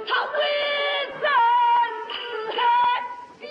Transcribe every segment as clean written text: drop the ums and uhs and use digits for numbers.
他为人子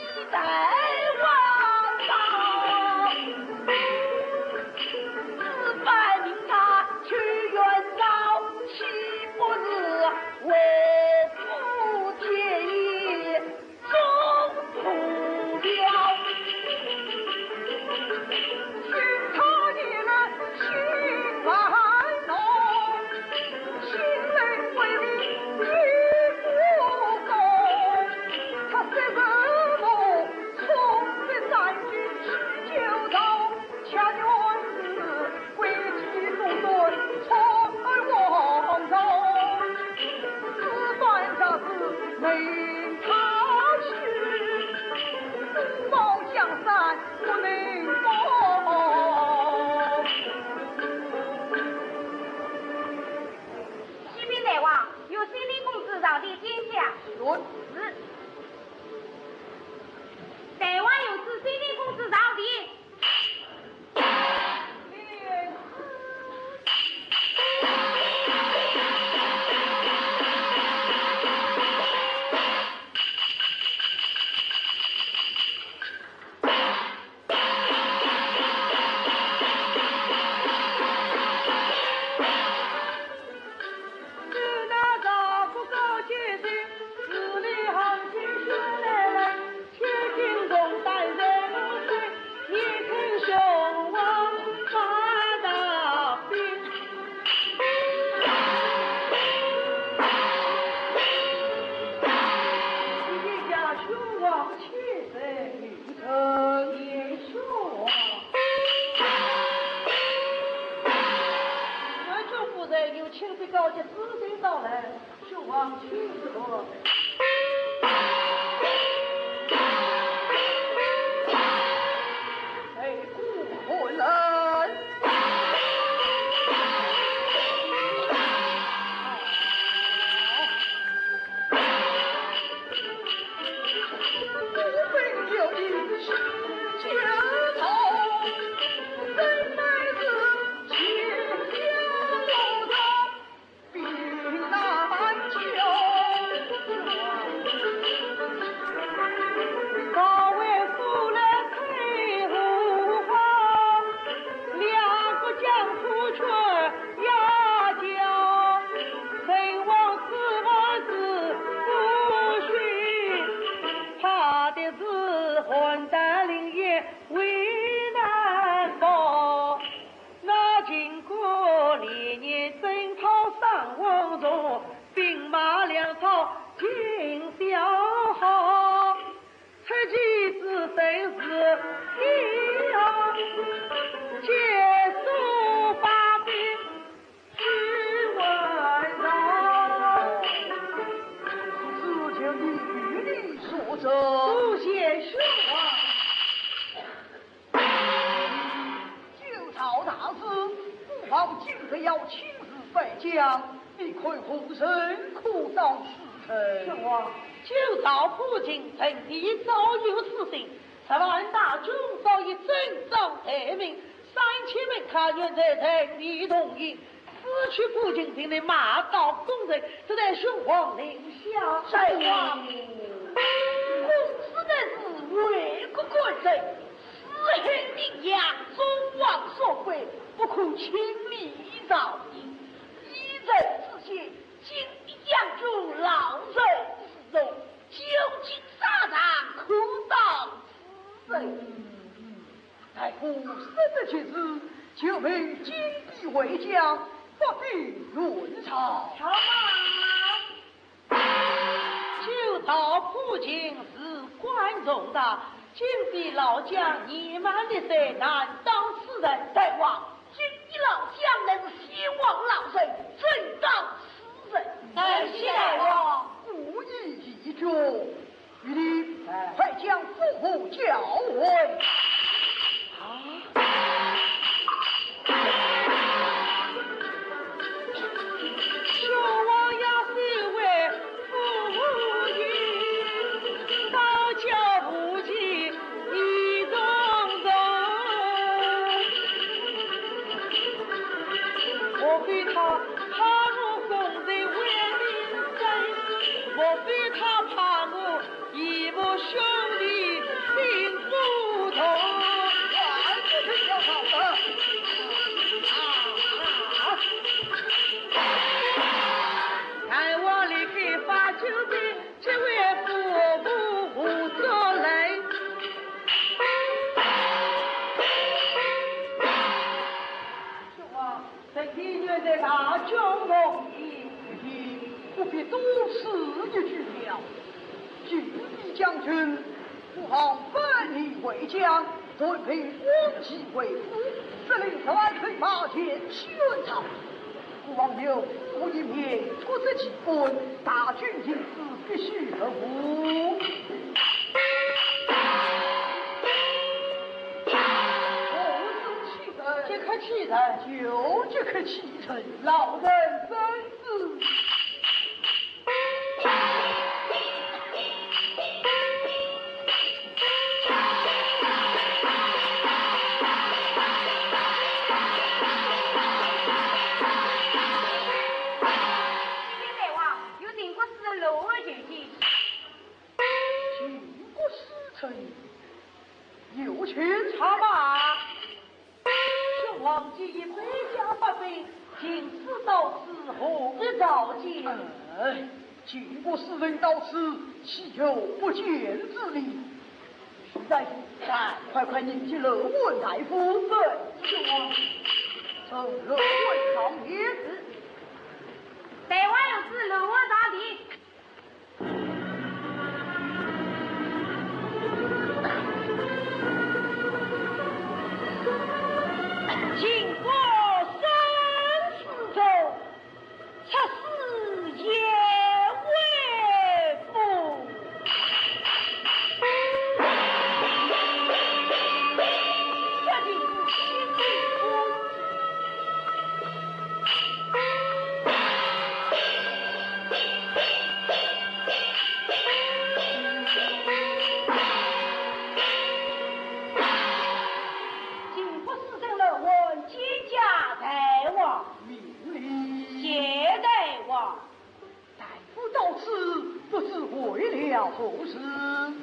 了何事？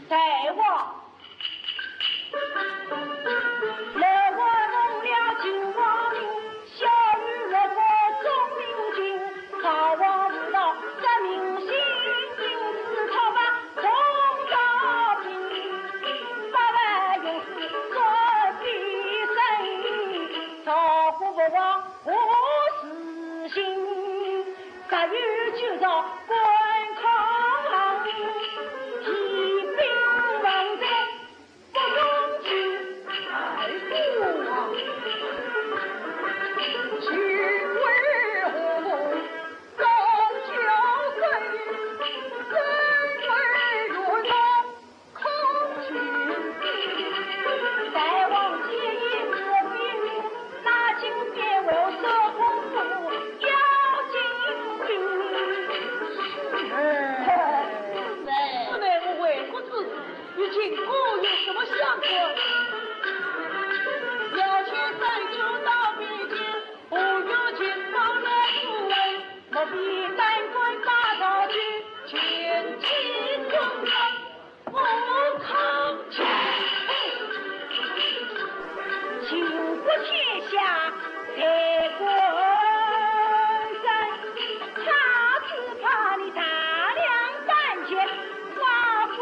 大王，来我弄了金王陵，小玉落过钟灵君，曹王无道三明心，因此讨伐中朝廷，百万勇士作必胜，曹虎不忘何死心，杀于就遭关康，提兵王在不用去，太父啊！秦为何高骄谁？身为元朝空情。大王建议这兵，拿金鞭为守公主，要进兵。此乃我为国之子，与秦国有什么相关？要去三九到比肩，不有金宝来助威，何必单棍打到去，前期中人不抗秦。秦国天下才国人，他只怕你大量胆怯，发挥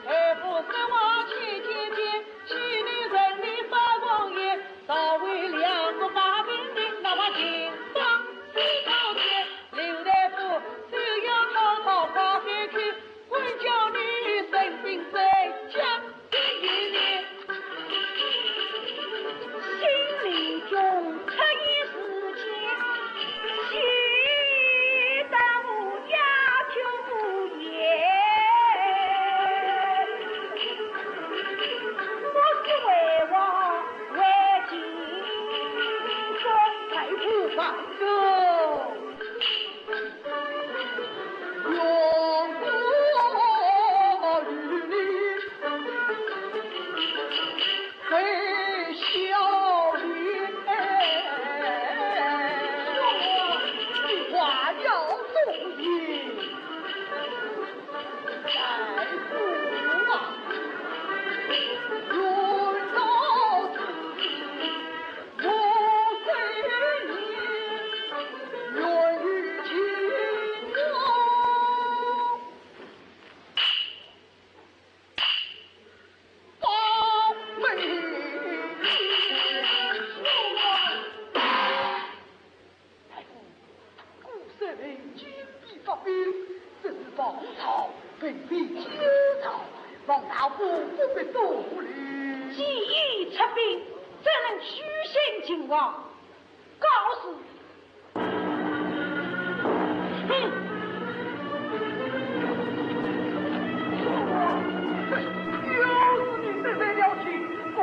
而不是我去见见，昔日人力发王爷，早为两个把兵丁，哪怕金榜四朝天，刘大夫只要滔滔跨海去，会叫你生病在家第一年。心灵中出一时间，岂耽误丫头无言。我是为王为金国，太傅放手，永国与你非小爷，话要重言，太傅啊！论到此，我虽你愿与秦王保美。太傅，古圣人金币发兵，这是报曹，并非奸曹，望大夫不必多虑。既已出兵，怎能虚心秦王？告示。又是你得罪了秦国，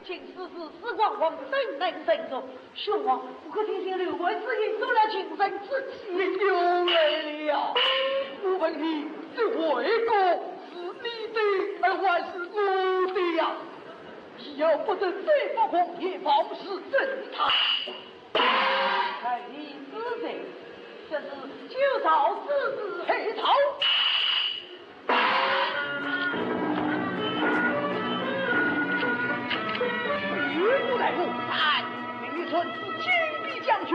秦师是死光光，怎能承受？兄王，不可听信刘备之言，受了秦人之气，有为了。我问你，这魏国是你的，而还是我的呀？只要不得再发狂也保持正常。看你之罪，这是旧朝之子黑曹。岳不来不但李存是金兵将军，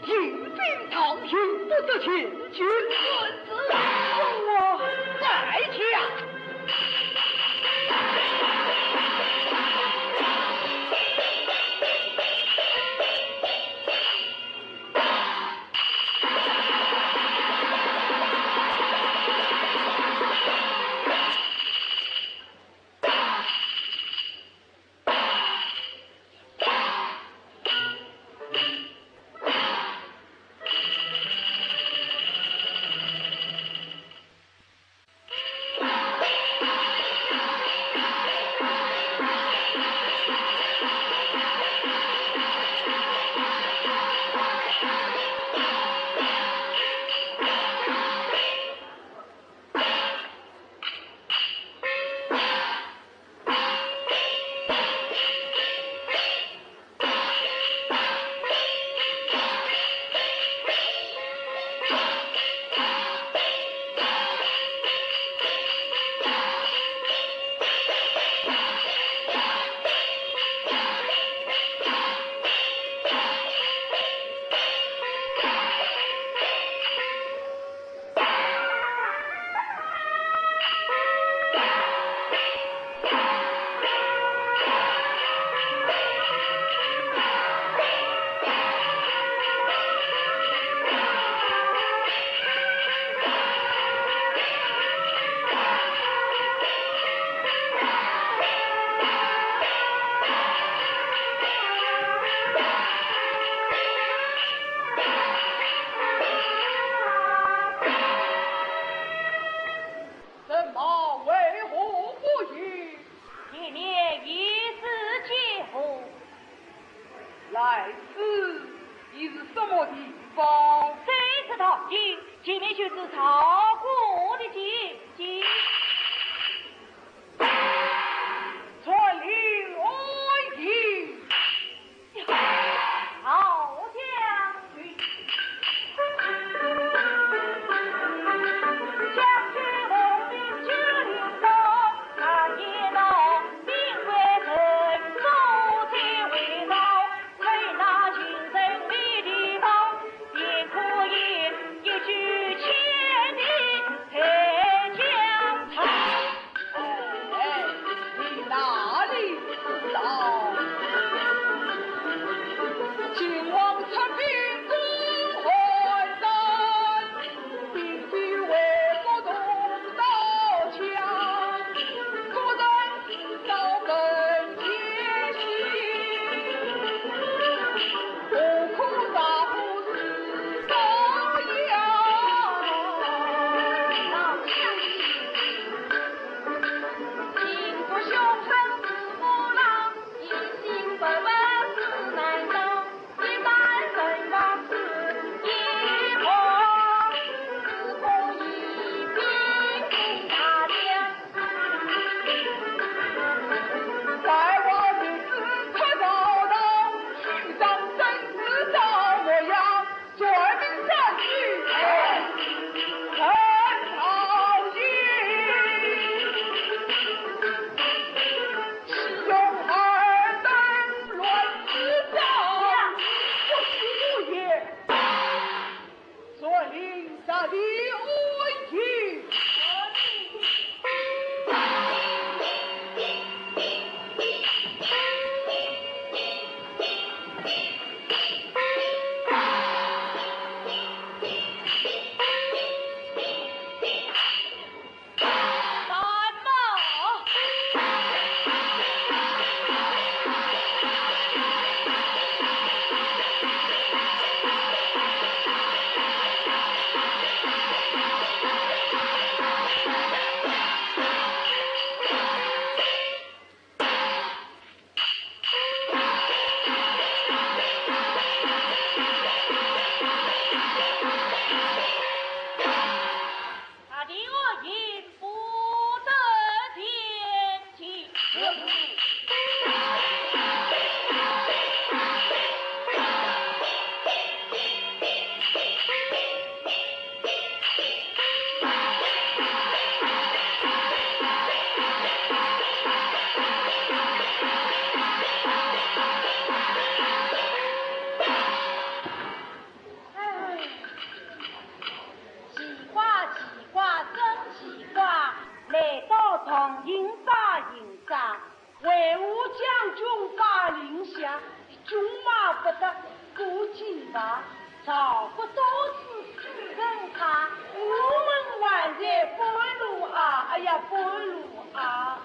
引兵讨秦，不得前军孙子，我在下。怎么为何不语？爷爷一时解惑。来此已是什么地方？这次淘金，前面就是曹国的姐姐。传令爱听。好将军，将军红兵九领刀，那一刀兵为城守才为道，为那群人为地方，也可以一举千里配疆场。哎，你哪里知道？秦王出兵攻淮山，并非为国动刀枪，个人自造本天心，何苦大夫是高阳？老将秦国凶狠似母狼，一心不问是难当。一旦人亡是一荒，自贡一兵攻大梁。在我的子出朝堂，寻找真子照模样，传命上去，陈朝英，岂用二等乱之章？不是无也。传令下的爱听。三马。他的恶言不得天机。奇怪奇怪真奇怪，来到唐营大营长，为吾将军发令下，军马不得过几吧。赵国多次使人看，我们还在半路啊！哎呀，半路啊！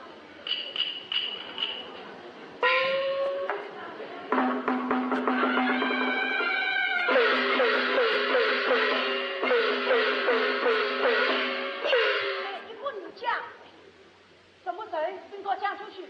一个女将，什么人跟我讲出去？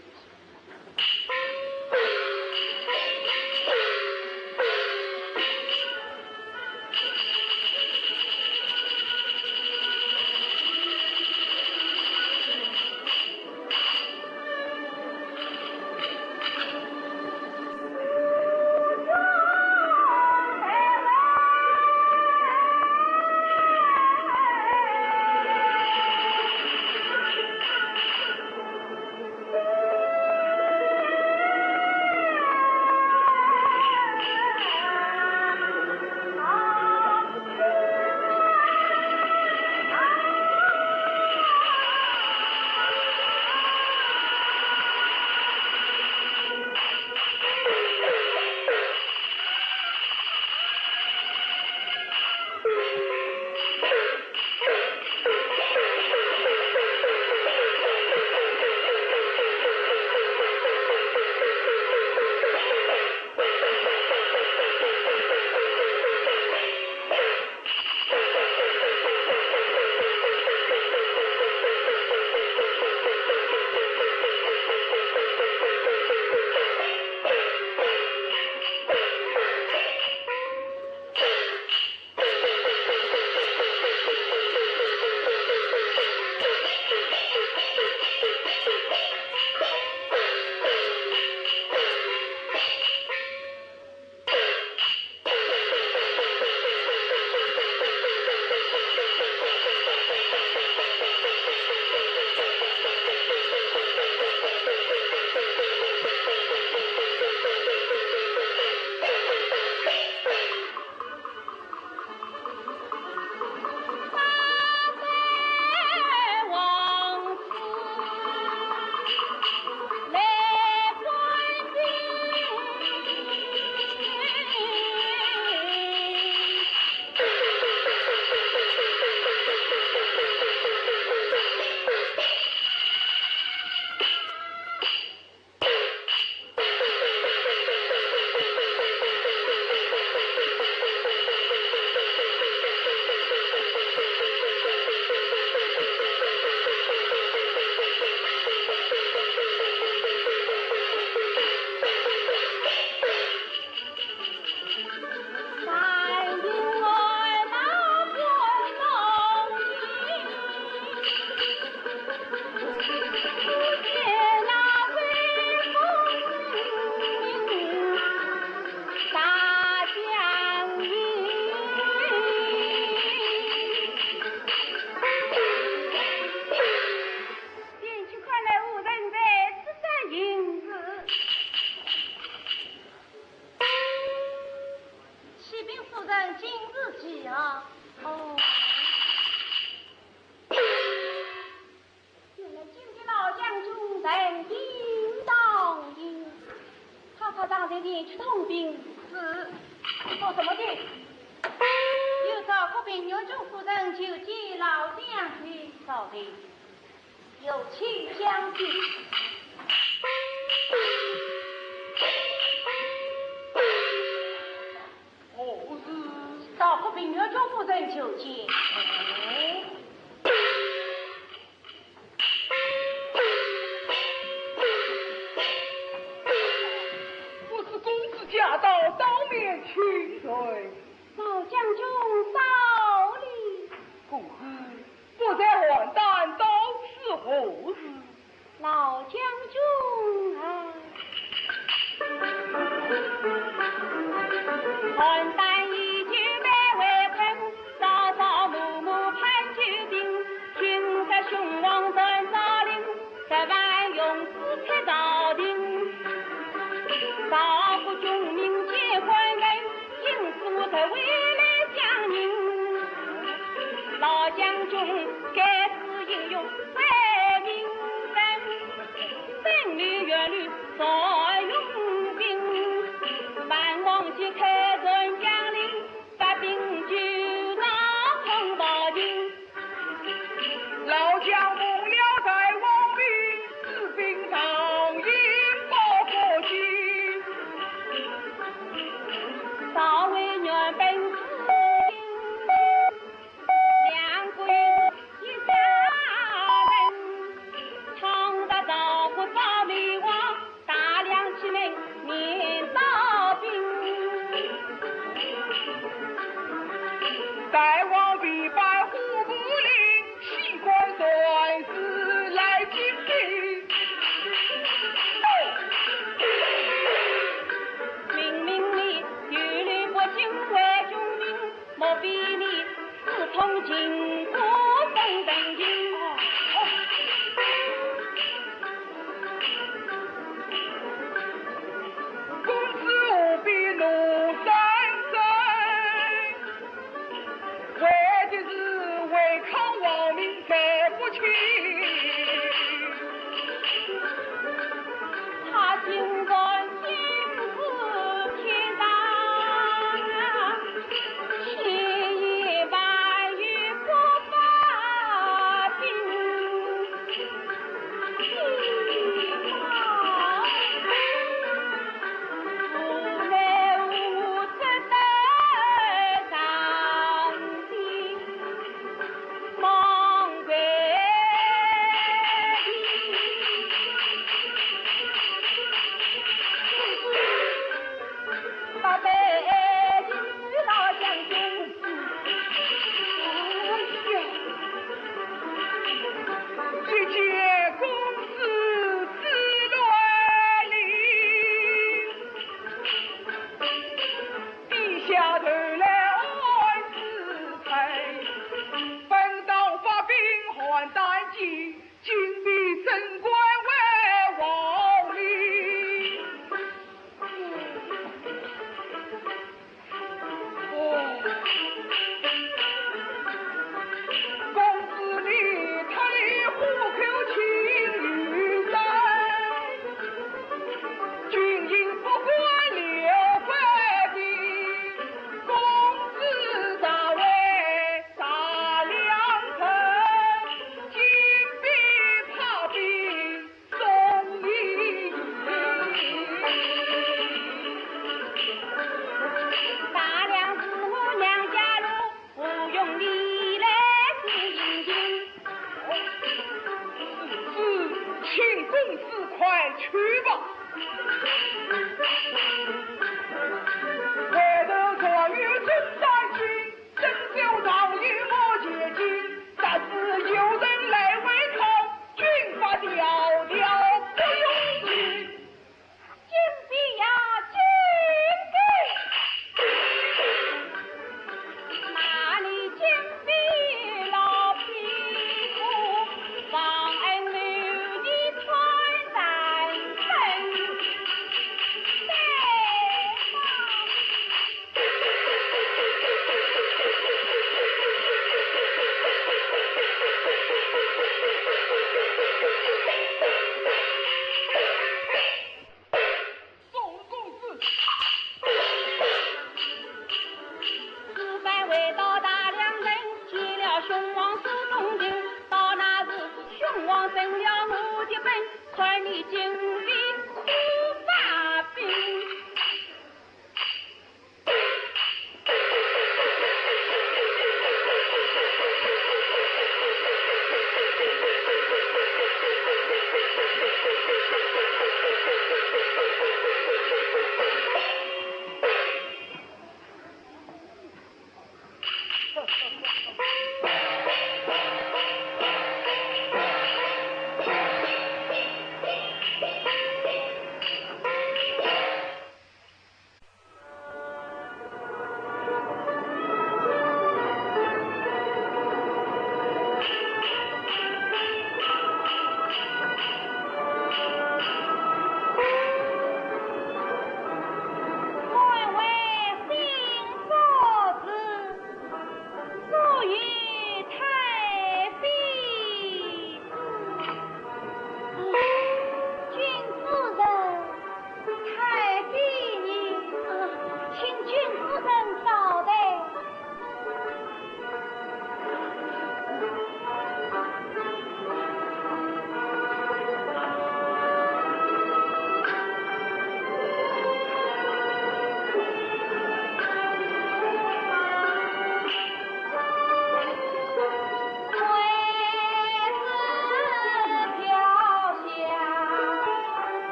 兵夫人今日起啊。哦。原来今天老将军人兵当营，他让人连去统兵是做什么的？有照顾病牛中夫人求见老将军，少的有请将军。哦，是照顾病牛中夫人求见。我是公子驾到，当面请罪。老将军到礼。公子不在还丹，到此何事？老将军啊，还丹已经被围困，朝朝暮暮盼救兵，听得雄王传诏令，1万勇士开朝廷，照顾军民皆官人，应付的未来将领，老将军该是英勇为民人，生绿远绿作勇兵，万王旗开阵将领，把兵就拿城报警，老将不了在王兵，士兵上应报国旗。少尉原本是两国一家人，常得照顾赵美王，大梁其门免刀兵。大王必拜户部令，西关算是来进兵。明明你有律不敬为军民，莫比你自从秦国封本经。公子务必怒三声，为的是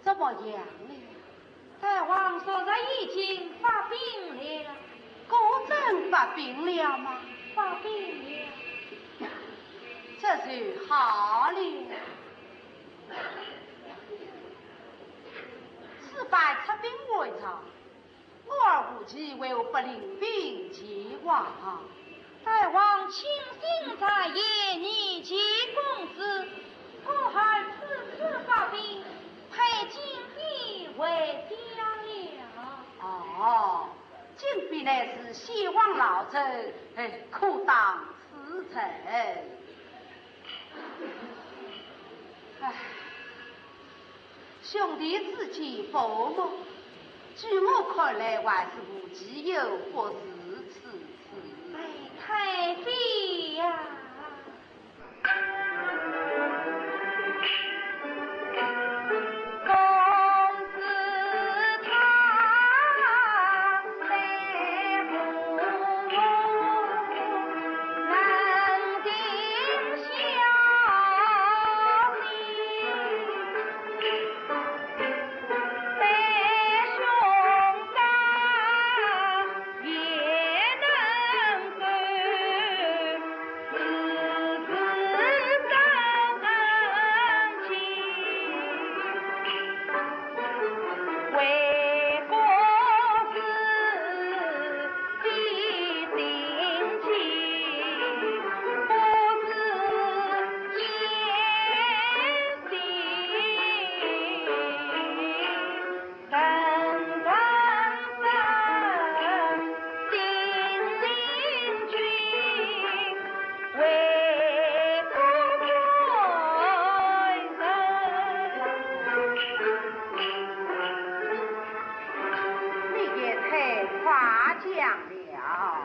怎么样了？大王说他已经发病了。果真发病了吗？发病了。这就好了。此败出兵为常，我儿无忌为我不领兵前往。大王亲信在夜，你及公子，我还此次发兵，配金币为家了。哦，金币乃是希望老臣可当此臣。唉，兄弟之间不睦，据我看来还是无忌有不是此事。哎，太妃呀！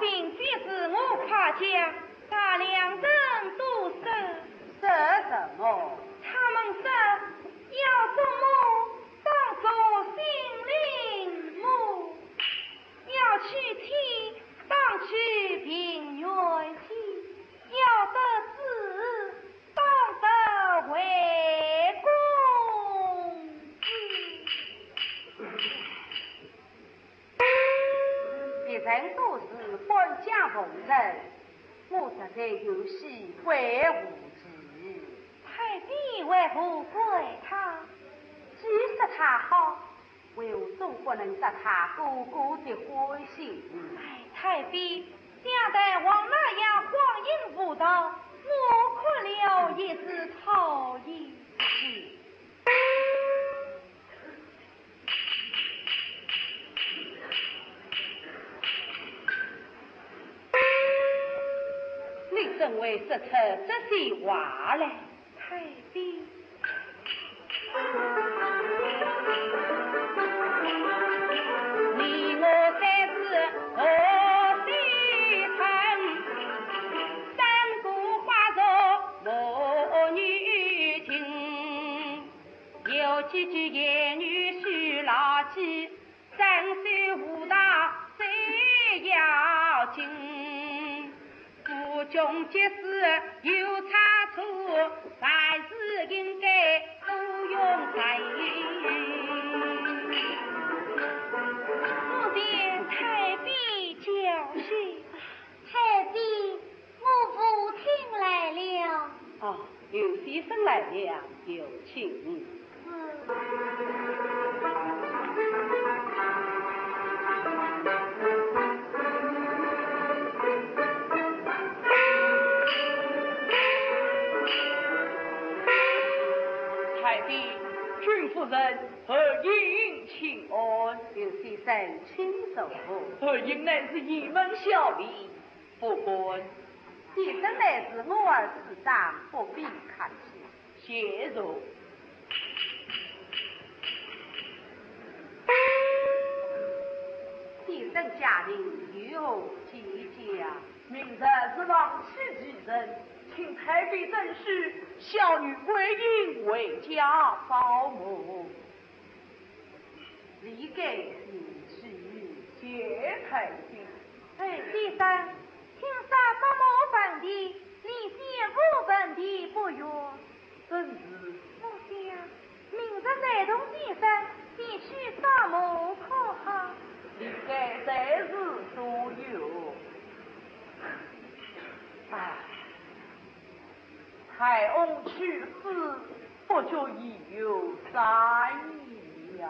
并非是我夸奖，他两人都说什么？他们说要做母当作心灵母，要娶妻当娶平原妻，要得子当得为公子。别人都是官家奉承，我这在游戏归无忌。太妃为何怪他？既说他好，为何总不能得他哥哥的欢心？哎，太妃，想待往那样荒淫无道，我看了也是讨厌。你怎会说出这些话来？太妃，你我才是何须称？三顾化作母女情，有几句言语须牢记，真须无大最要紧。夫君即使有差错，还是应该多用才。我见太妃教训，太妃，我父亲来了。哦，刘先生来了，有请。太妃，君夫人何应请安？刘先生，请坐。何应乃是一门小吏，不管。先生乃是我儿子长，不必客气。谢坐。先生家人如何节家？明日是王娶吉人，请太妃正视小女归隐为家保姆。理该行去。谢太妃。哎，先生，请杀不谋本地，离间无本地不远。真是。我想明日再同先生海翁去世，不就已有3年了？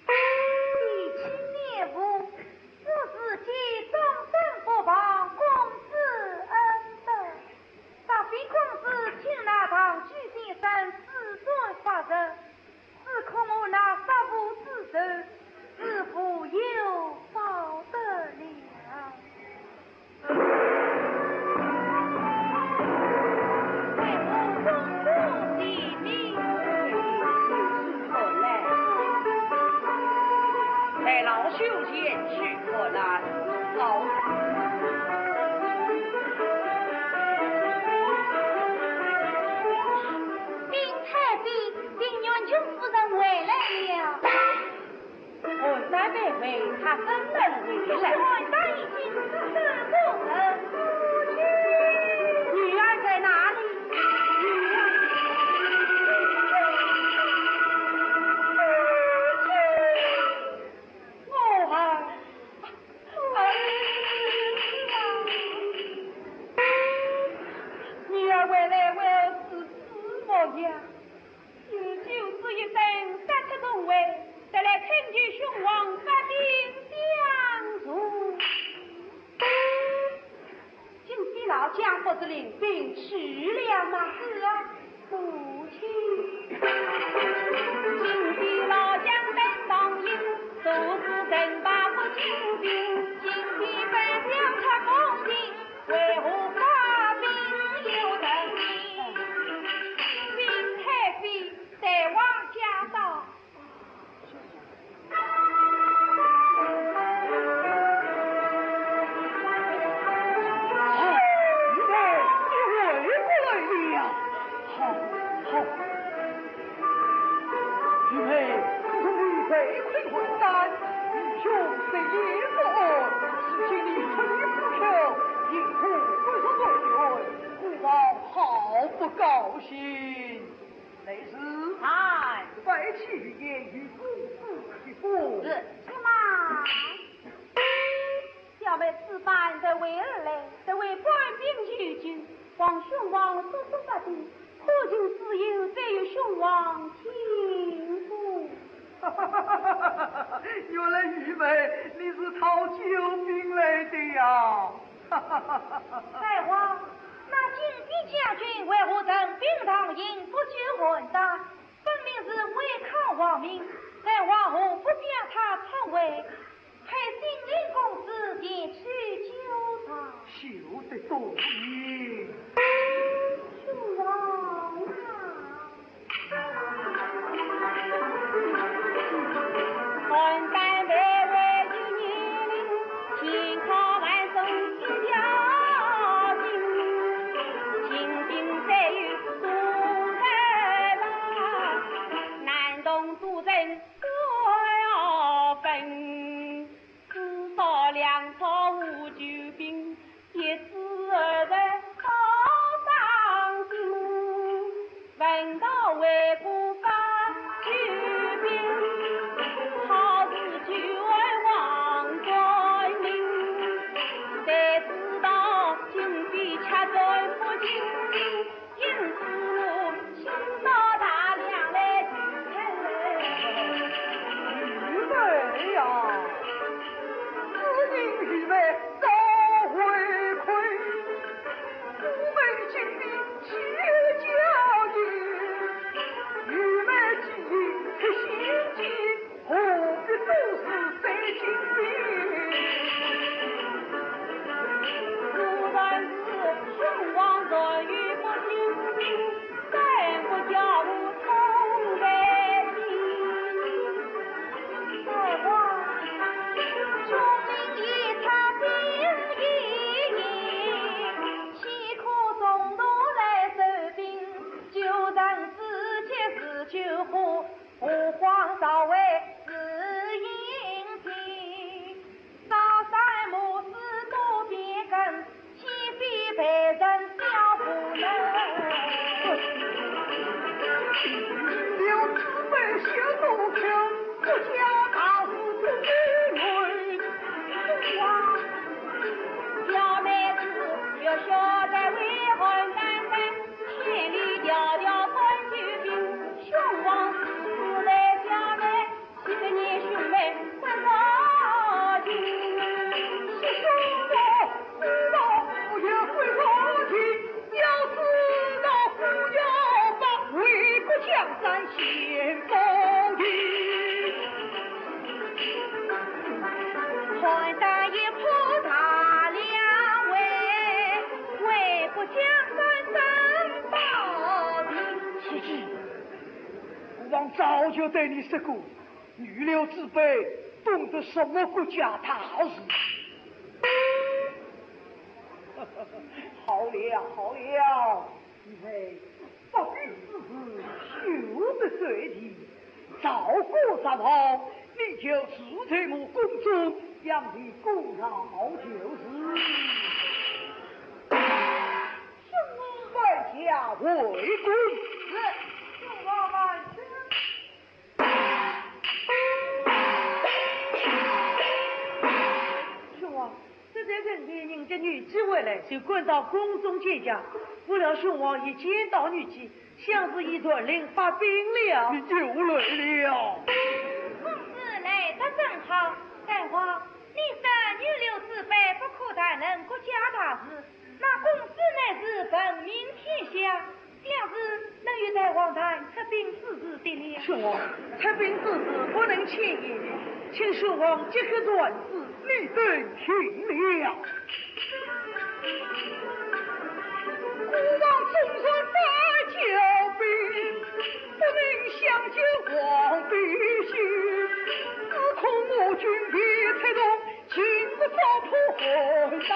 第七孽夫，自自己终身不忘公子恩德。大非公子请那堂居先生自尊发人，只恐我那杀父之仇，自负有报得了。为我忠公的命，何来？在老朽前去何来？老丁太妃，丁元琼夫人回来了。我在妹妹，她怎能回来？我大已经死不能夫妻。女儿在哪里？女儿回来为是此模样，有就是一声杀出重围，再来恳求兄王发兵相助。今夕老将不知领兵去了吗？是啊，母亲。今夕老将登上营，独自征拔不清兵。今天本将他攻进，为何发兵又成命？丁太妃在王家道。被困困难，英雄虽也不恶，是请你出力扶求，应付归所罪罪，父王好不高兴。内侍哎，白起言语不一步。是嘛？小妹此番在为而来，在为官兵求救，望兄王速速发兵，可请自由，再由兄王亲赴。原来玉梅你是讨救兵来的呀！太皇，那金兵将军为何曾兵堂营不救混蛋？分明是违抗王命，太皇何不将他撤回，派金陵公子前去救他？休得多言。兄王混蛋为为救年龄，天靠万松一条筋，秦兵再有东来吧，南东诸镇各要分，至少粮草无救兵，一子而得。王早就对你说过，女流之辈懂得什么国家大事。好了好了，因为不必此事休得随地，照顾咱好，你就自在我宫中，让你功劳就是。外家为公。父王万岁。兄王，这在人间人家女婿回来，就赶到宫中见驾。不料兄王一见到女婿，像是一团灵发冰了。你就来了。公子来得正好，大王，你是女流之辈，不可担任国家大事。那公子乃是闻名天下，想是能与大王谈出兵之事的了。兄王，出兵之事不能轻言，请兄王即刻传旨。你等听了。孤王总算在救兵，不能相救皇帝心，只恐我军别才动，请不遭破坏大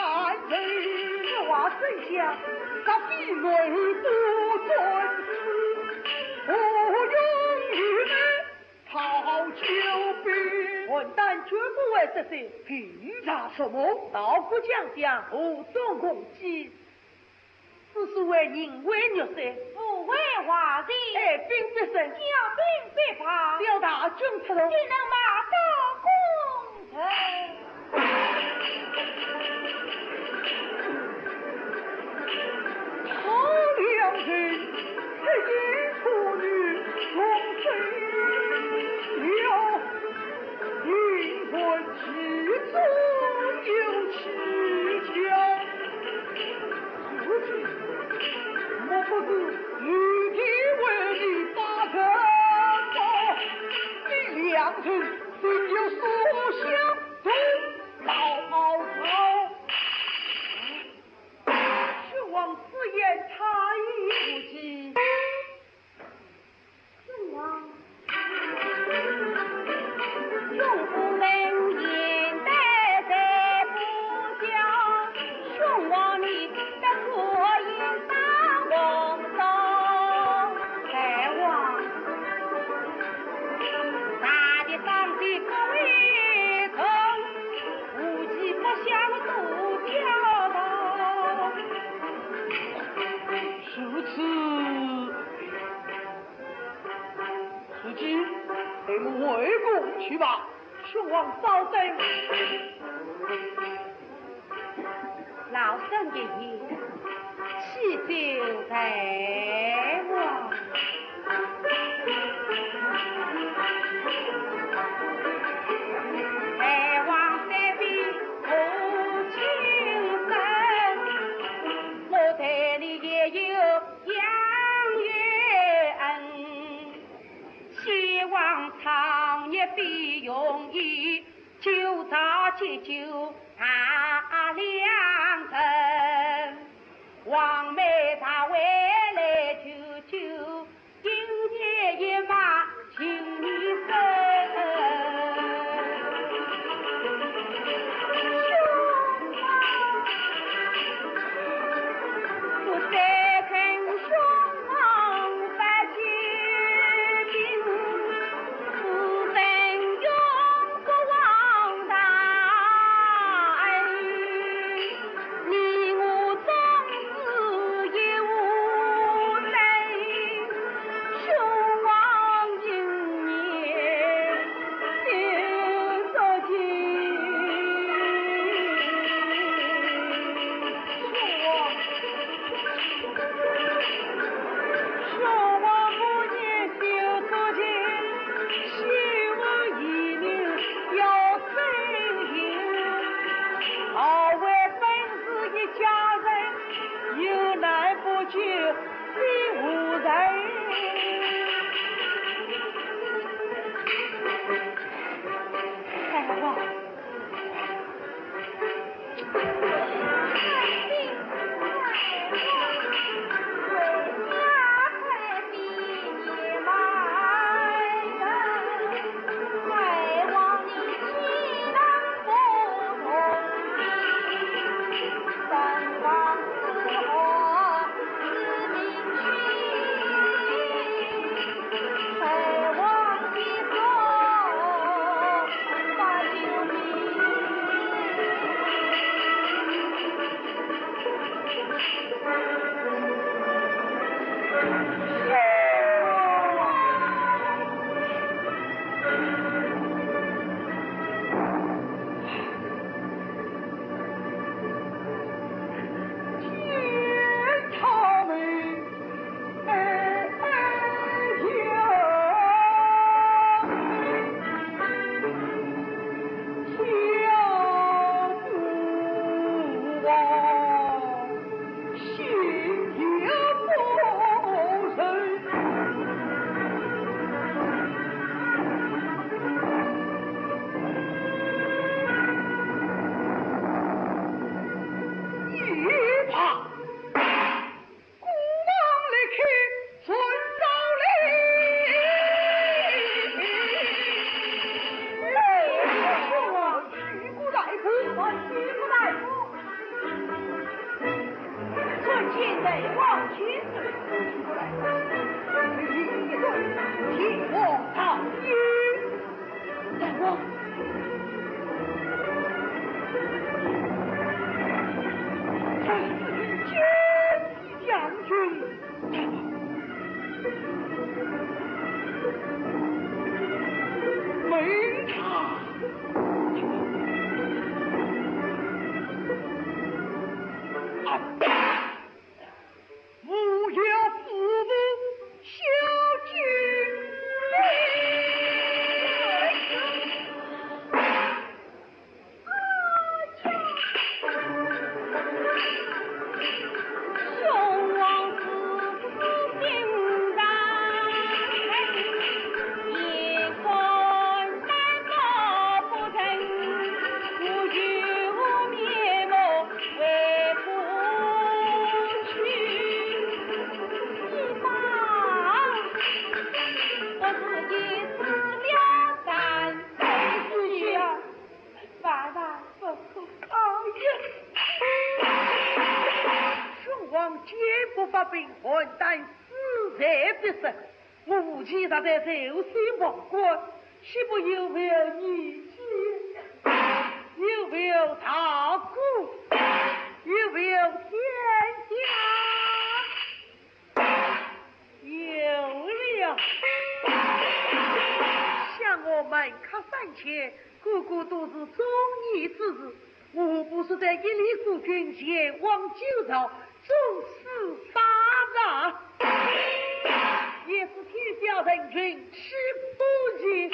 人。话怎想？他必内不尊师，不用于内讨救兵。混蛋绝不会这些，凭啥什么？道不讲讲，无中共击，只是为人为虐色，不为华人，爱兵必胜，骄兵必败，表大军出动，岂能马到功成？两人此言妇女同谁了？灵魂其中有蹊跷，如今莫不是玉帝为你打成吗？你两人心有所想，都老好。兄王此言差异不及。兄王，兄夫人言待在不讲，兄王你得可引大王上。大王，大的上帝各位臣，无计不想度教导。如此，司机，给我回宫去吧。兄王稍等，老身爷爷，启奏大王。大王在边无情深，我对你也有养育恩，希望长夜必容易，就早解救他两人。王妹她回来救救，今天一马请你生。兵混蛋死在必死，我父亲他在受死亡国，岂不有没有义气？有没有大姑？有没有天下？有了。像我们靠山前，个个都是忠义之士。我不是在一里夫君前往九朝，终死沙场，也是天下人群吃不起。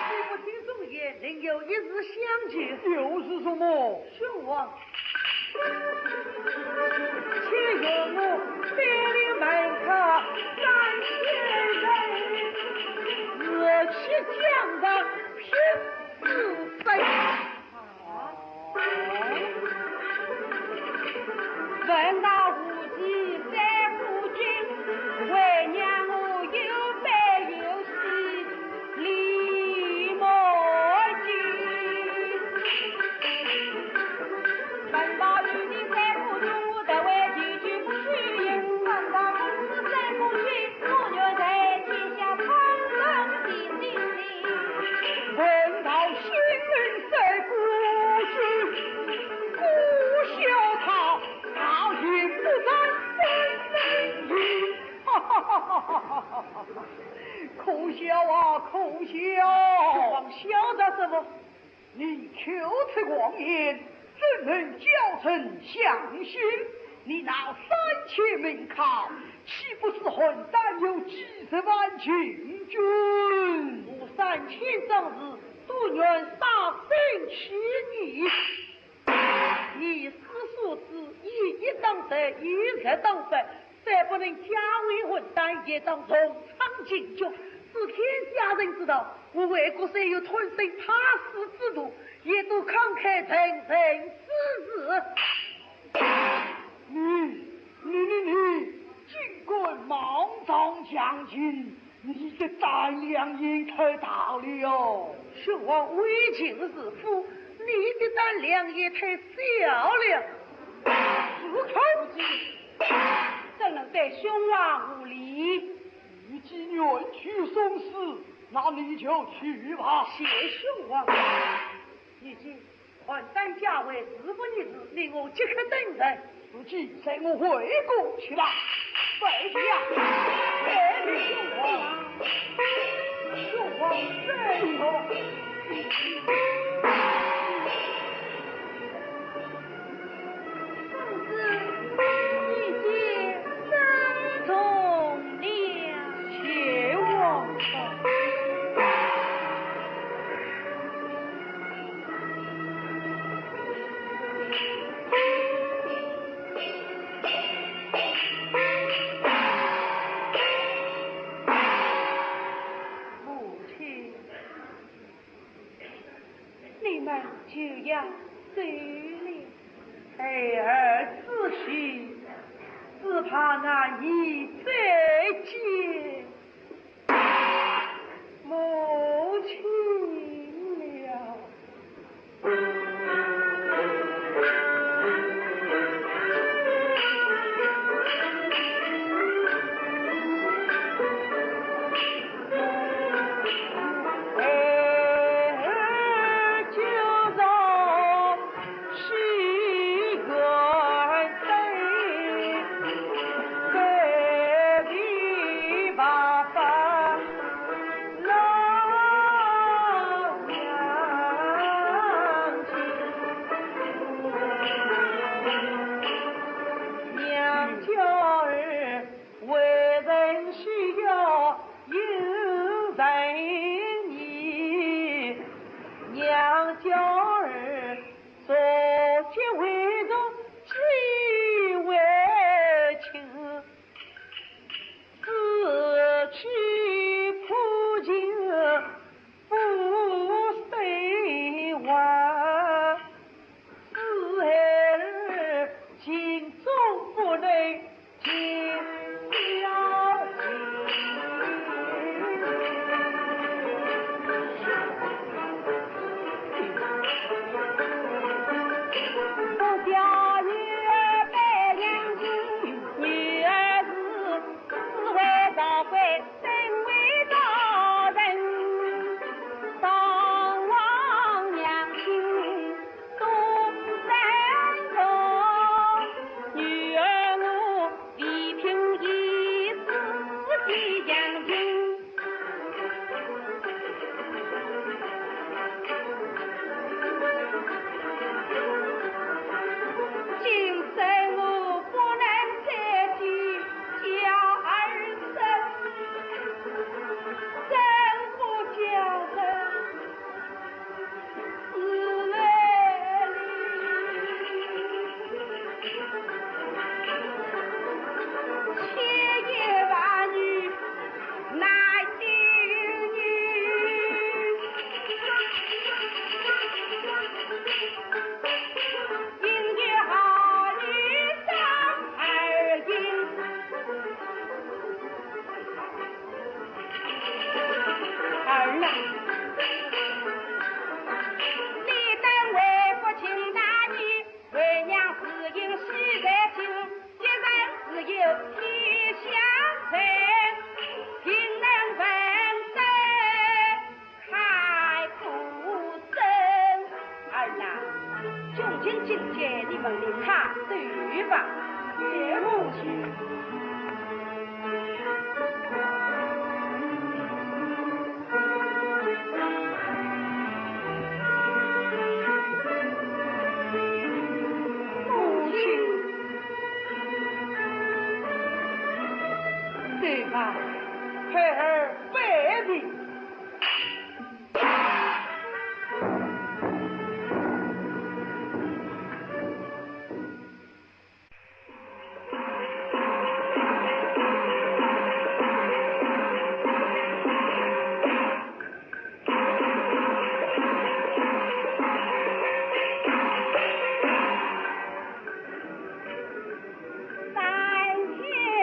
既不听忠言，另有一日相见。又是什么？兄王，且由我带领门客三千人，热气江上拼死赛。闻道无忌在夫君，为娘我有悲有喜，礼莫惊。闻道与你在夫君，我得为几句不虚言。闻道公子在夫君，我愿在天下旁人的心里。闻道新人在故居，孤笑他大言不惭真能语。哈哈哈哈哈哈！可笑啊，可笑！王笑的什么？你口出狂言，怎能教臣相信？你那3000名靠，岂不是混蛋有几十万禁军？我3000壮士都愿杀身取义。你师所知，一当十，一十当百，再不能加为混蛋，也当从长进军，使天下人知道我为国虽有吞生怕死之徒，也都慷慨陈诚之志。你，尽管莽撞将军，你的胆量也太大了。兄王为情是夫，你的胆量也太小了。住口！怎能对兄王无礼？你既愿去送死，那你就去吧。谢兄王。已经混蛋家为日不逆日，令我即刻登城。自己随我回宫去吧。快去呀！快去兄王！兄王再说。公子已经身中了，且往母亲，你们就要走了。孩儿自许，只怕难以再见母亲了。里养精。今生我不能再见家儿身，真不叫人自爱里，千言万语难定语，因月好女生儿音，儿啊，你等为父亲大义，为娘只因喜在心，一人只有天相随，定能闻声开故声。儿呐，穷尽境界，你们的他对吧？岳母亲。母亲，对吧？孩儿百病。三姐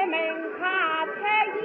门下才艺，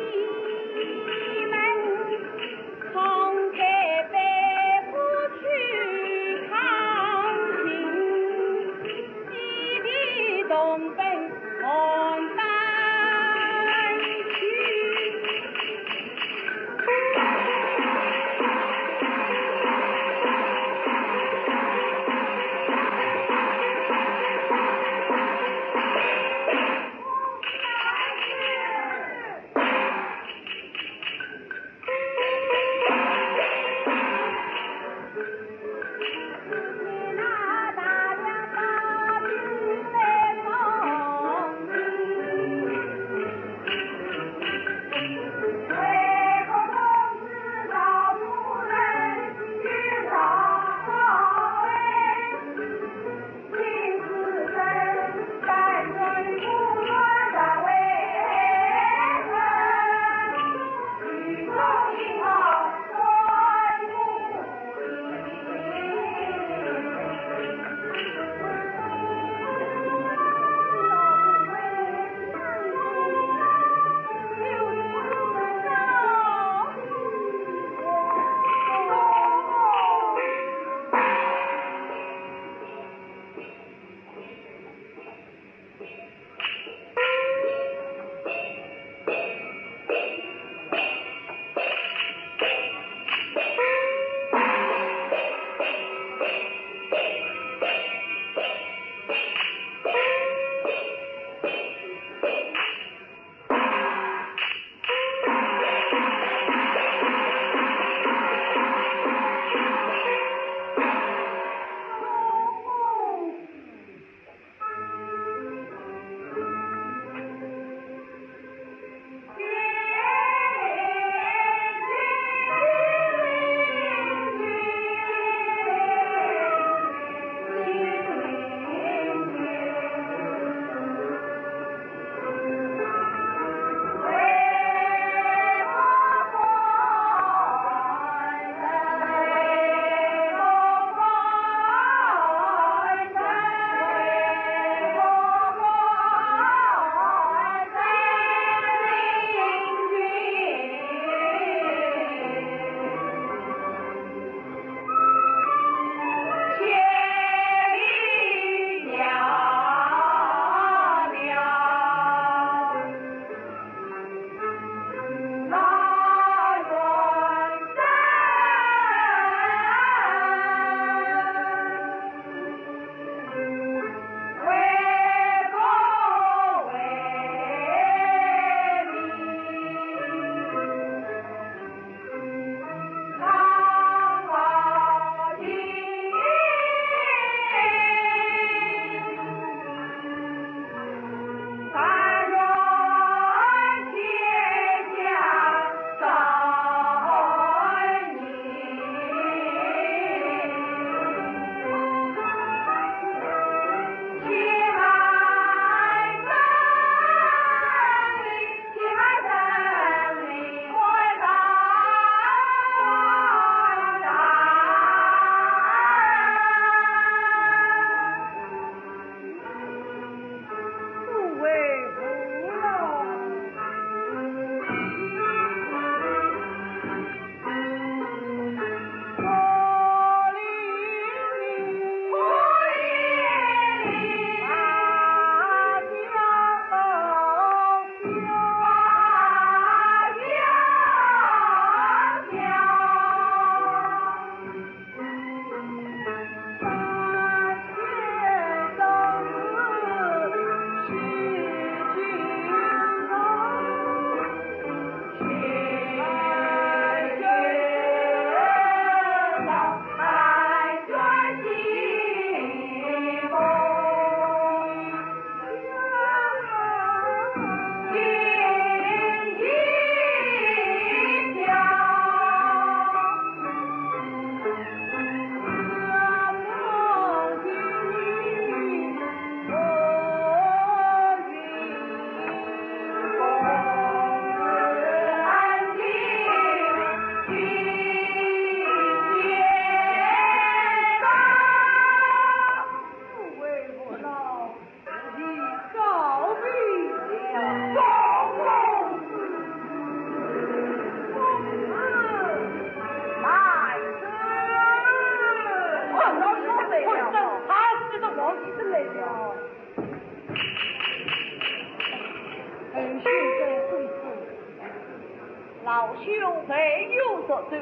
老兄没有所罪，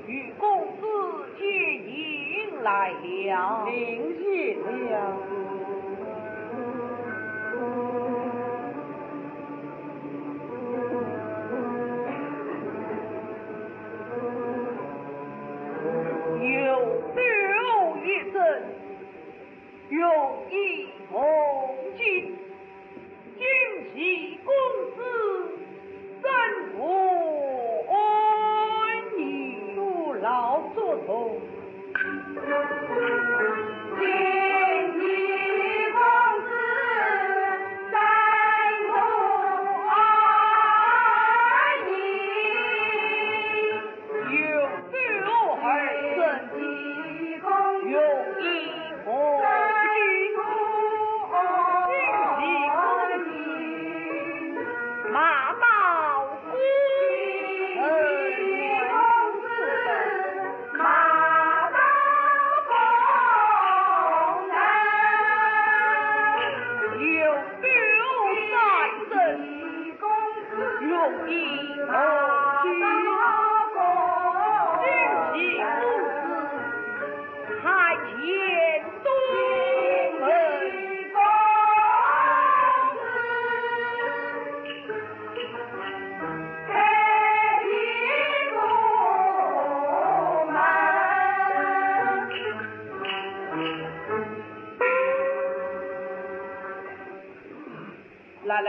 与公子结姻来了。领谢了。有酒一斟，用一同敬。今夕公子怎不安宁？不劳作痛。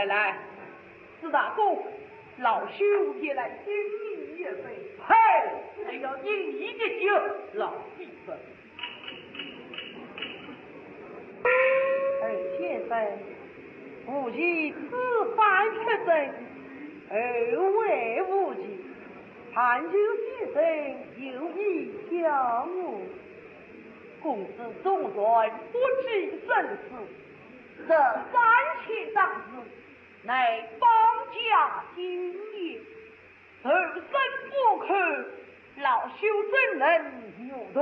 来，四大公，老兄也来敬你一杯。嘿，还要敬你的酒，老弟们。先生，父亲此番出征，后会无期，探究先生有意相我，公子总算不知生死，这3000当子。乃邦家经业，人生不可，老朽怎能有动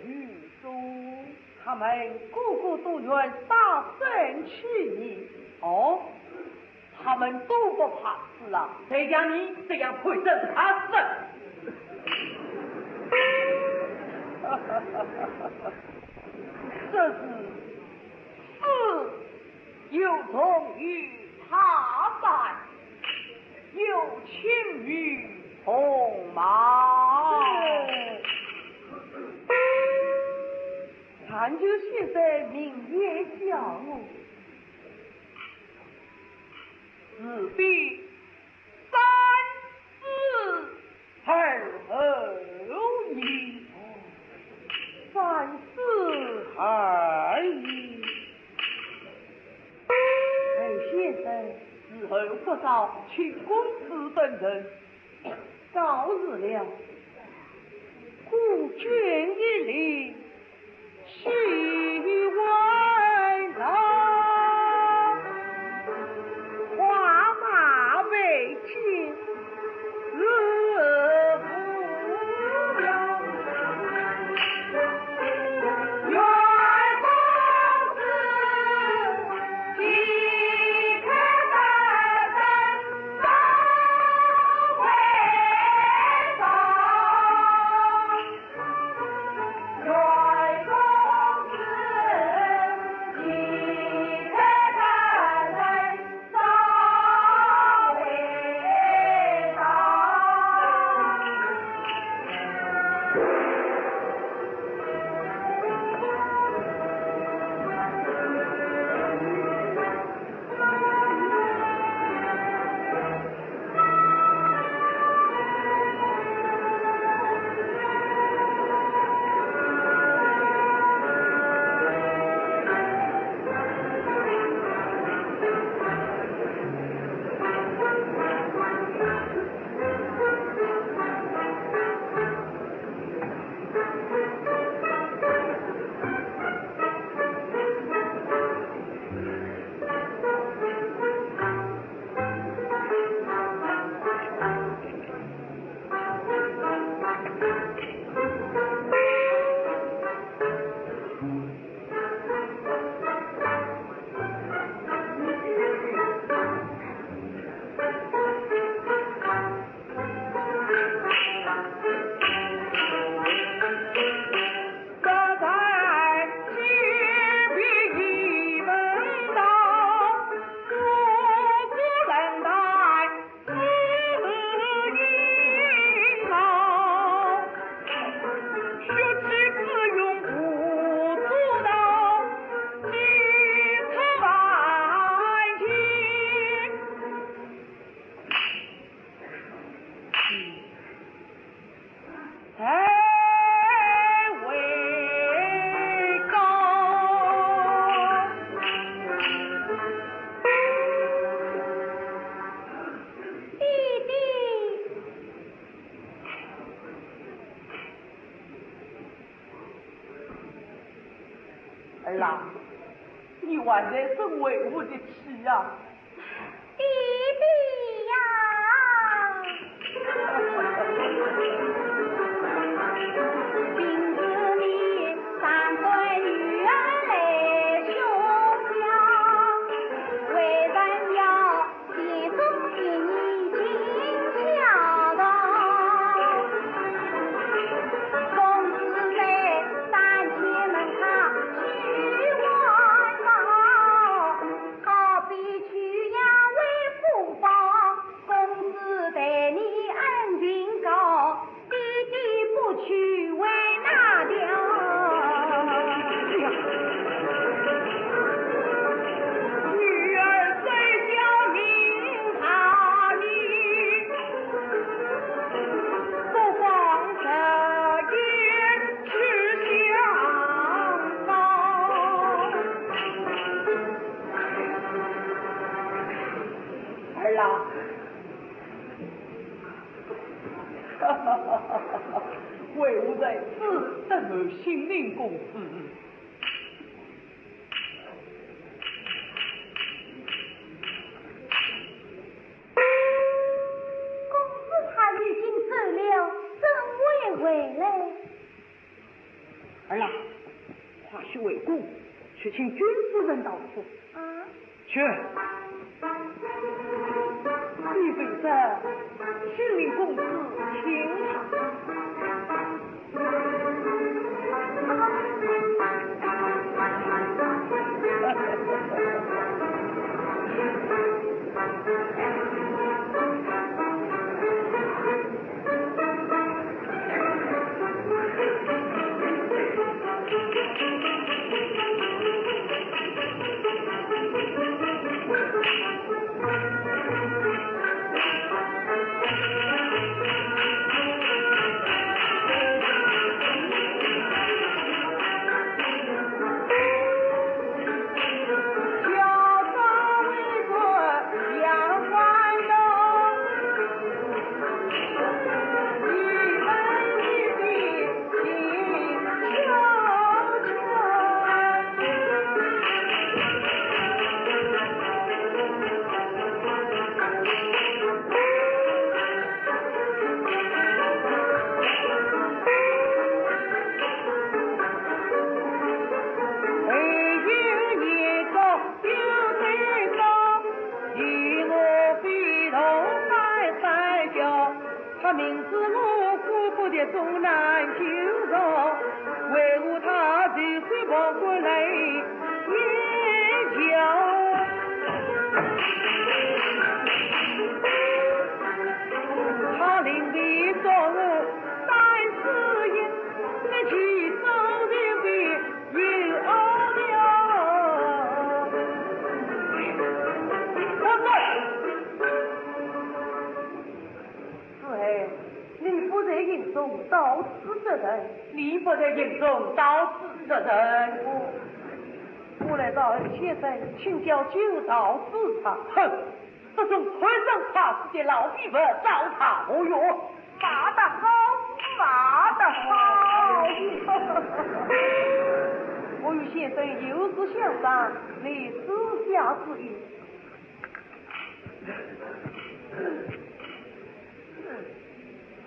于衷？他们个个都愿大声娶你，哦，他们都不怕死啊！谁叫你这样配正他死？这是死有从于他在，有情于鸿毛。探究先生明言教我，自必3思而后已，3思而已。先生日后不少请公子等人，告日了，孤军一领，须为郎，画马未尽，乐不了。儿郎，你玩的是为我的妻呀！弟弟呀！今日你三对女儿来休家，为人要接中心进下道。公子在三千门下去玩闹，好比去呀为父报，公子对你恩情高，弟弟不去为哪条？女儿虽叫名他你，不妨这也是相高。儿郎，为我在此等候新宁公子。公子他已经走了，怎会回来？儿郎，话去为公，去请君夫人到此。啊？去。你背着新宁公子请他明知我姑父的重难救助，为何他就是跑过来也叫？他临别说我三世因，那其手的为有了。你不在营中到此责任，你不在营中到此责任。我来找先生请教酒道之法。哼，这种混人法师的老匹夫糟蹋无用，骂得好，骂得好。我与先生有事相商，你私下之意。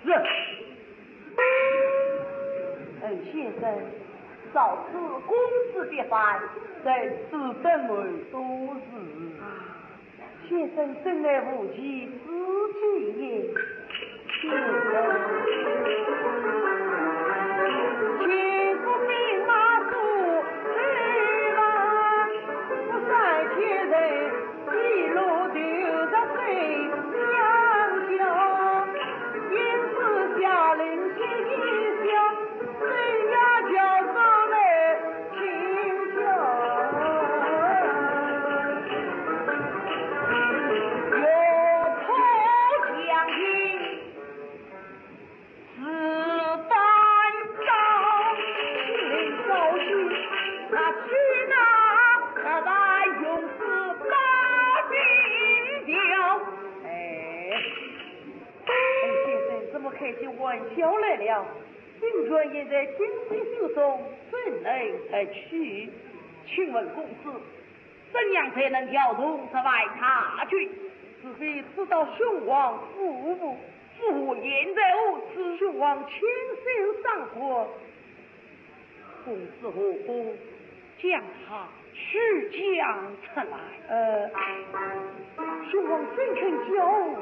是。先生，照此公子别犯，在此等为多日。先生真来无其自己也。先生，千夫兵马谡去吧，不三千人一路丢着水相交，因此下令心一笑。谁呀叫上来请教，有破将军开起玩笑来了。兵权现在军师手中，怎能才去？请问公子，怎样才能调动这外大军？只非知道雄王父母，父言在无此，雄王亲手上国，公子何不将他驱将出来？雄王怎肯教我？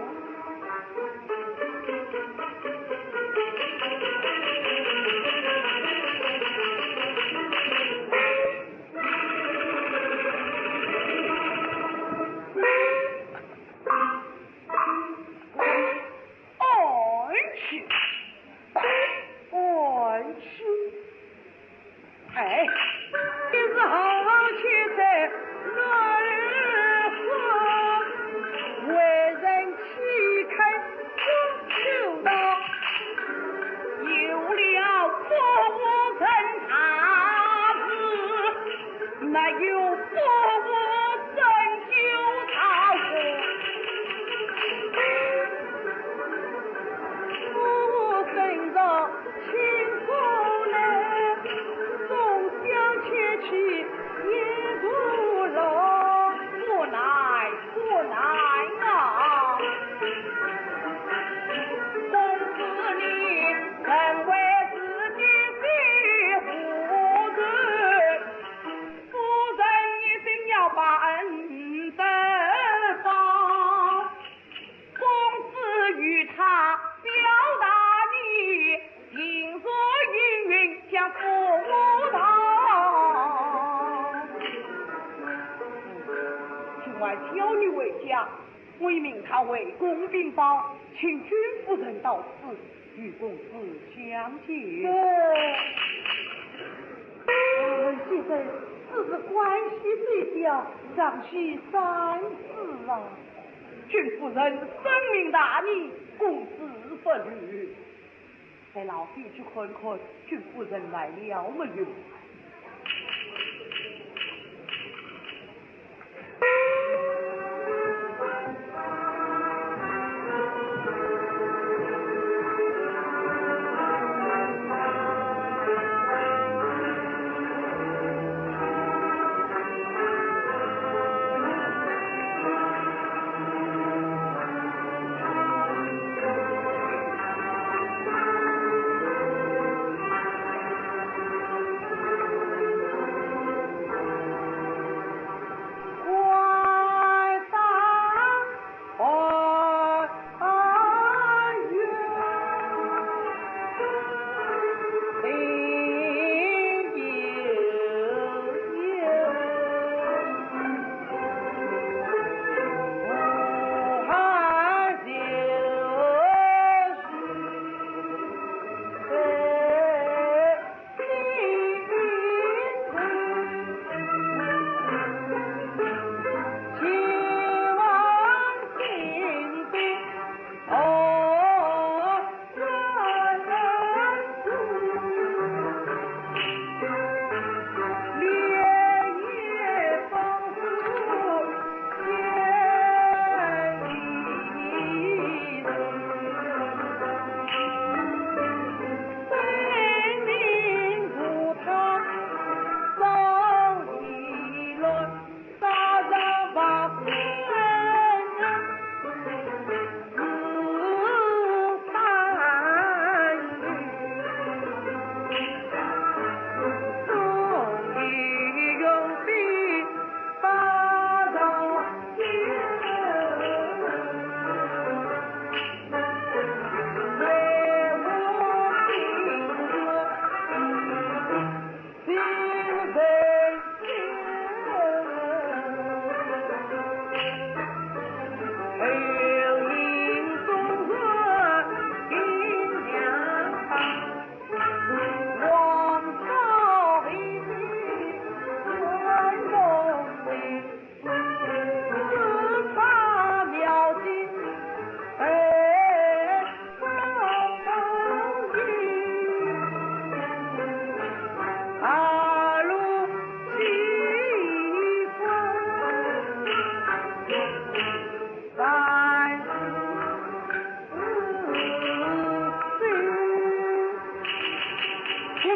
哎，今日好且在那日何？为人启开中秋道，有了国无成大事，那有国无成就大事。我跟着清风来，总想前去也不容，无奈啊！公子你曾为自己的夫人，夫人一定要把恩得报，公子与他表达你情所云云，将父母逃。今晚小女为家，为命他为公禀报，请君夫人到此与公子相见。现在只是关系最小，尚需三思啊！君夫人深明大义，公子不虑。在老弟去看看君夫人来了没有？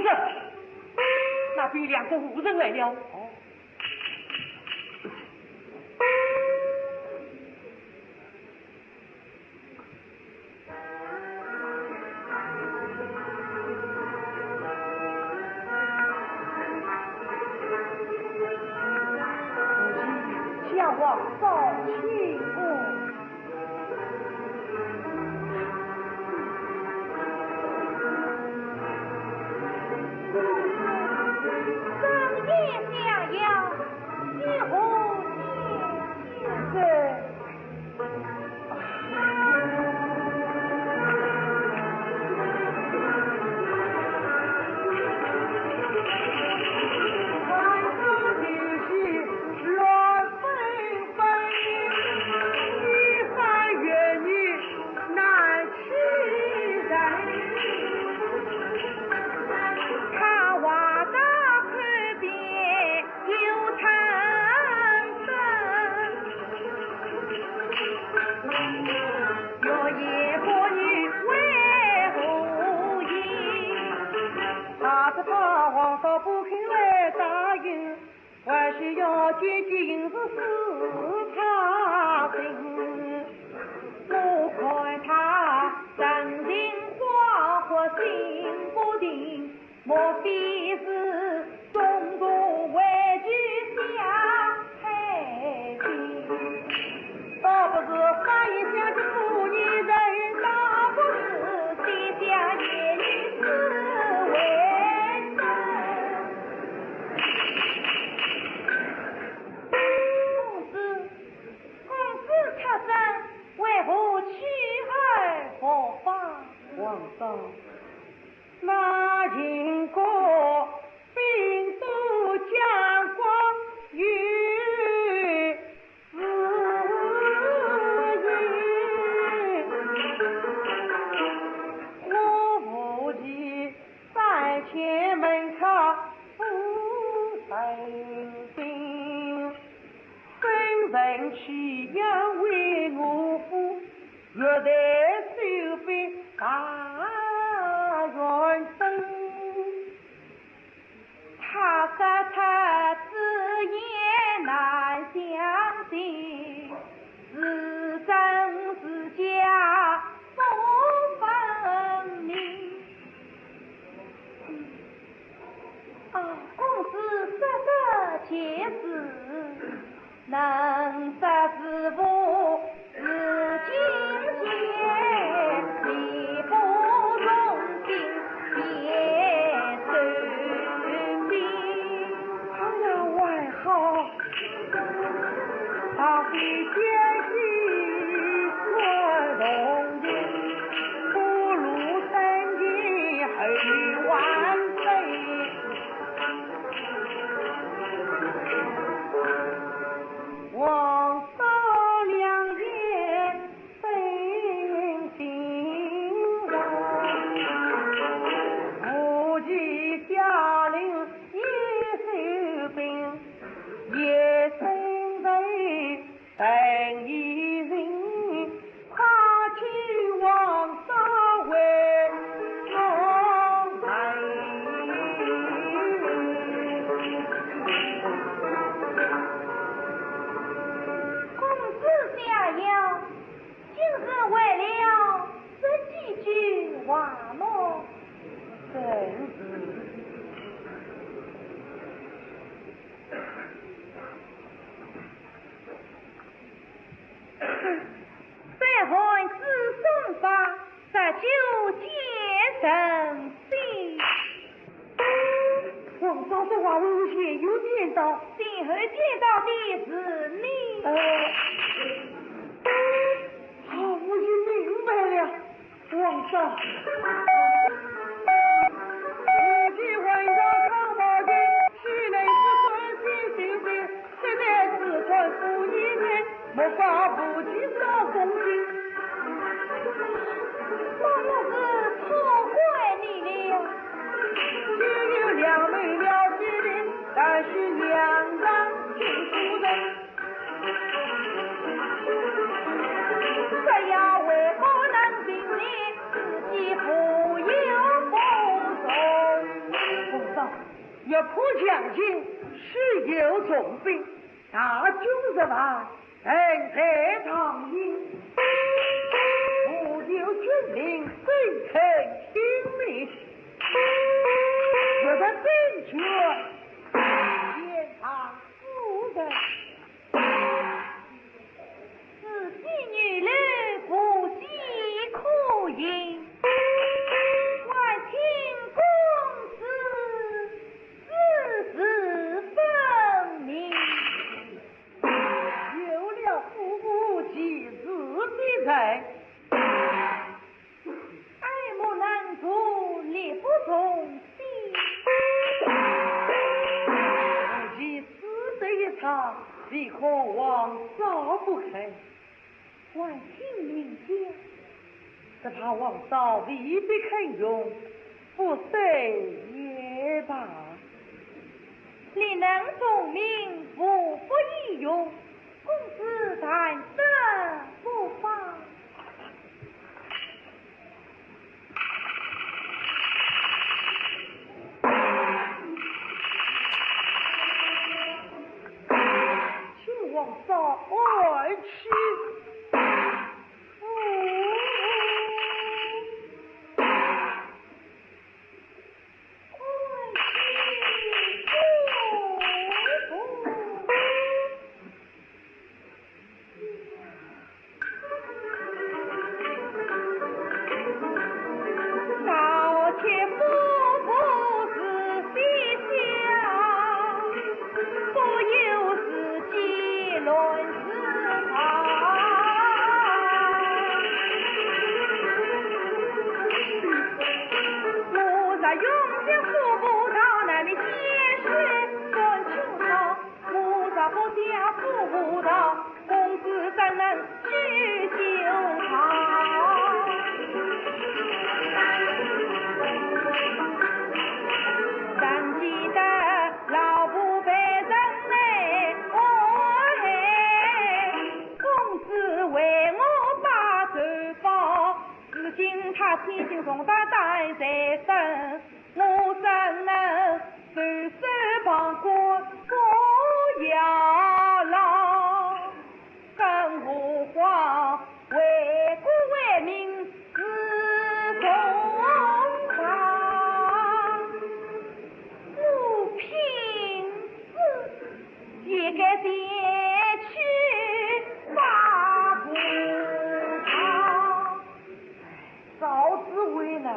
子，那边两个妇人来了。向往早去深夜想要几何年前还是要见今日是他心，我看他人情花或心不定，莫非是种种委屈下黑心？倒不是翻一下的妇女人，倒不是天下野女是为。为何去而何方？皇上，那秦国兵都将国于自营，我父亲在前门口不忍心，生人去要为我父。若得手背大元生，他说他自也难相信，是真是假不分明。公子说的皆是，能杀师傅是今天你不容心别生病，他的外号他会坚信我容易，不如三年后万岁。王嫂两眼分心无忌下令一手兵，也身为等一人，快去王嫂为我来。想要今日为了这几句话么？真是。再换自送吧，这就见神仙。皇上这话无前有见到，今后见到的是你。我已明白了，皇上。如今皇上看我的，须能是专心修行，实在是传父一言，莫把不起少恭敬。我是错怪你了。只有两妹了解的，但是娘让听夫人。这样为何能并列自己父一破将军，是有重兵，大军之外，人在唐营，不有军令，非臣听命，我的兵权，严长夫人。此妻女人不惜苦饮，还请公子私自分明。有了父母妻子的人，爱慕难足，力不从心。夫妻死这一场，必可往少不开。还请明讲。只怕王嫂未必肯用，不随也罢。你能聪明，不服一用，公子谈生不妨。请王嫂爱去。天心重大担在身，我怎能袖手旁观不要老？更何况为国为民是公堂，我凭死也该先去发布堂。嫂子为难，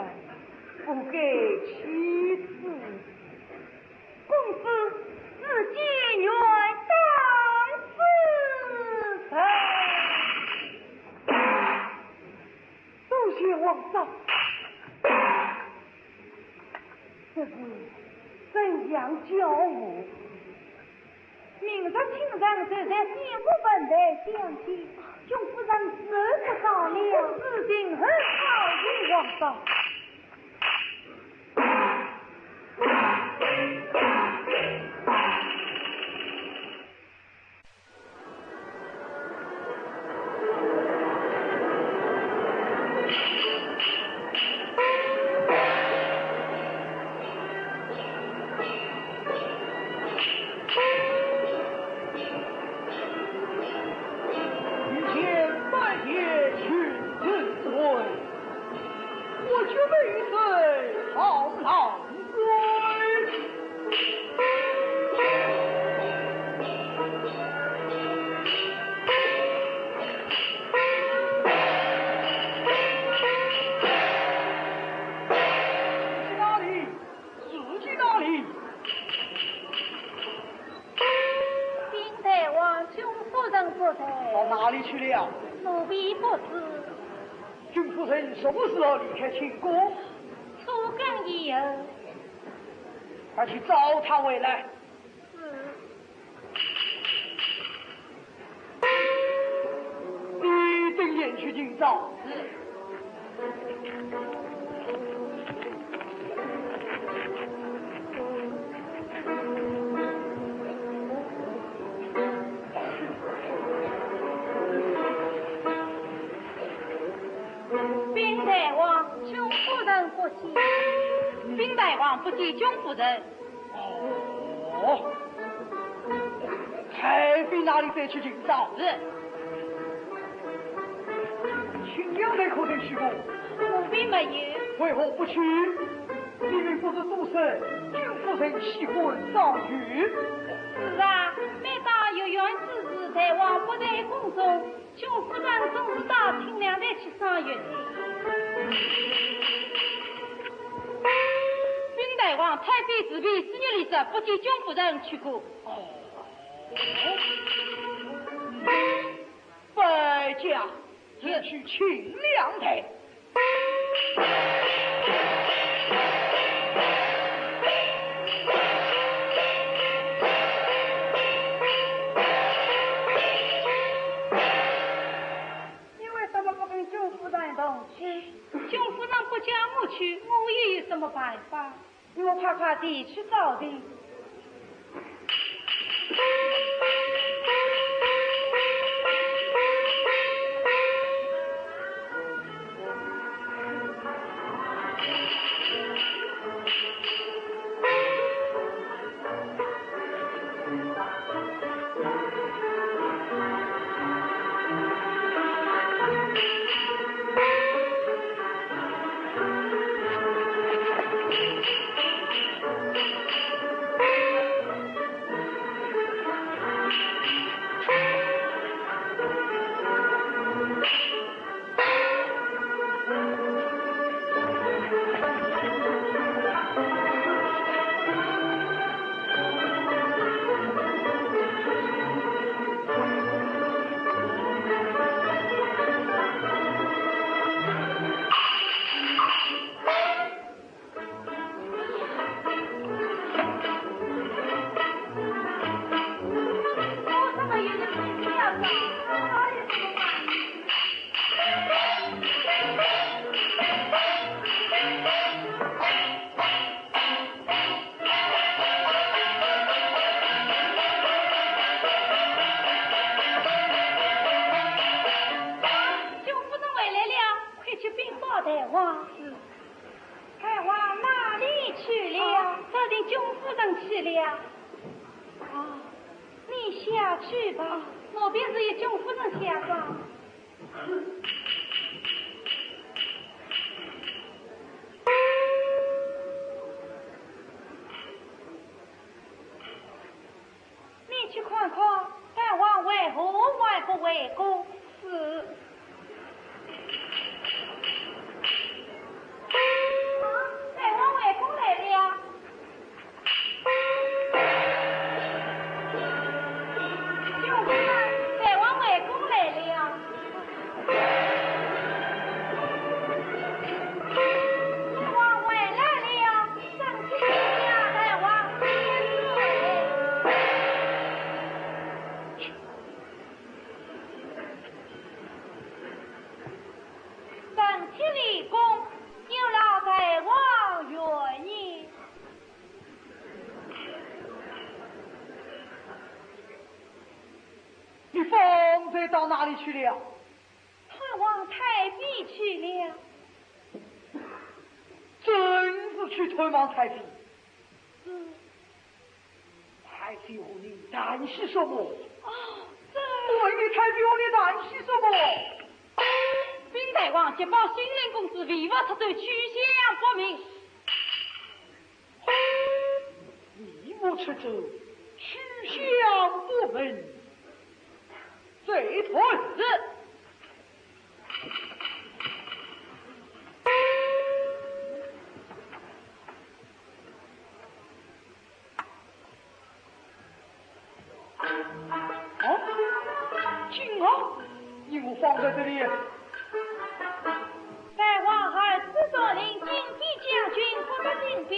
不给妻子。公子自己愿当死臣。多谢王嫂，这是怎样教我？明日清晨就在县府本台讲起，兄夫人受不着了，事情很好的王嫂。到哪里去了？奴婢不知。君夫人什么时候离开秦国？初更以后。快去找他回来。一定连去今早。兵大王，君夫人不见。兵大王不见君夫人，哦，太妃哪里再去今早？亲娘在可曾去过？我并没有。为何不去？明明不是主神，君夫人喜婚丧育。是啊，每当有缘之时，大王不在宫中，君夫人总是到亲娘家去赏月的。禀大王，太妃自闭4月里时不见君夫人去过。败将只去请良台。你为什么不跟君夫人同去？君夫人不叫我去，我也有什么办法？我快快地去找的。去吧，我便是一君夫人下葬。你去看看，大王为何还不回宫？是。大王回宫来了。你方才到哪里去了？他往太妃去了。真是去探望太妃。嗯。太妃和你谈些什么？哦，这。问你太妃和你谈些什么？禀大王，接报新任公子为我出走，去向不明。你我出走，去向不明。贼屯子！哦，金豪，你我放在这里。大王还知道您金兵将军不得金兵，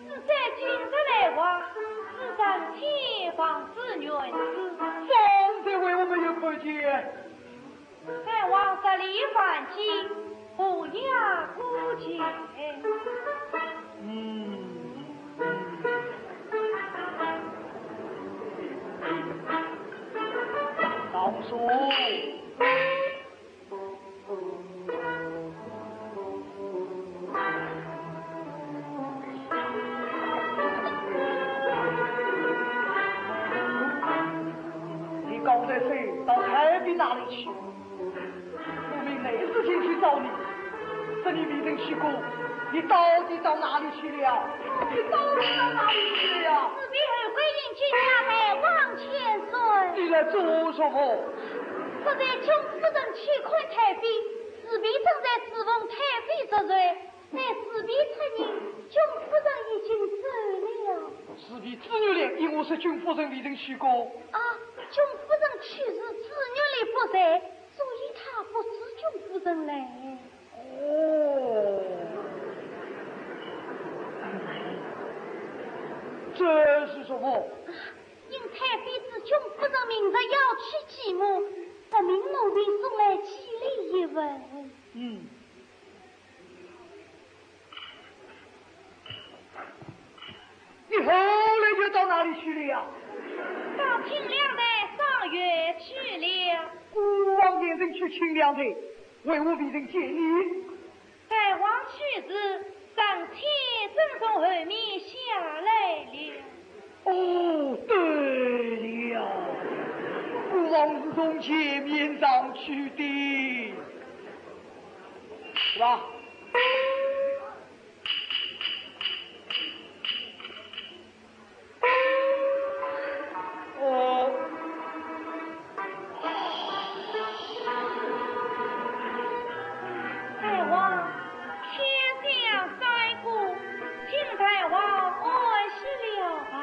是在今日来往，是咱天王之女子。方才为我们有看见。大王十里凡间，无涯孤绝。老叔。哪里去？我明那时前去找你，这里未曾去过，你到底到哪里去了？你到底到哪里去了？四壁二归引军下来往前追。你来做什么？我在穷夫人去看太妃，四壁正在侍奉太妃之瑞，乃四壁出人，穷夫人已经走了。四壁子女连，因我是君夫人未曾去过。啊，穷夫人去世，子女里不在，所以他不知穷夫人来。哦，这是什么？因太妃知穷夫人明日要娶继母，特命奴婢送来起礼一问。你后来又到哪里去了呀？到清凉台赏月去了。孤王先生去清凉台，为我未曾见你。大王去时，上天正从后面下来了。哦，对了，孤王是从前面上去的，是吧？大王，天降灾祸，请大王安息了吧。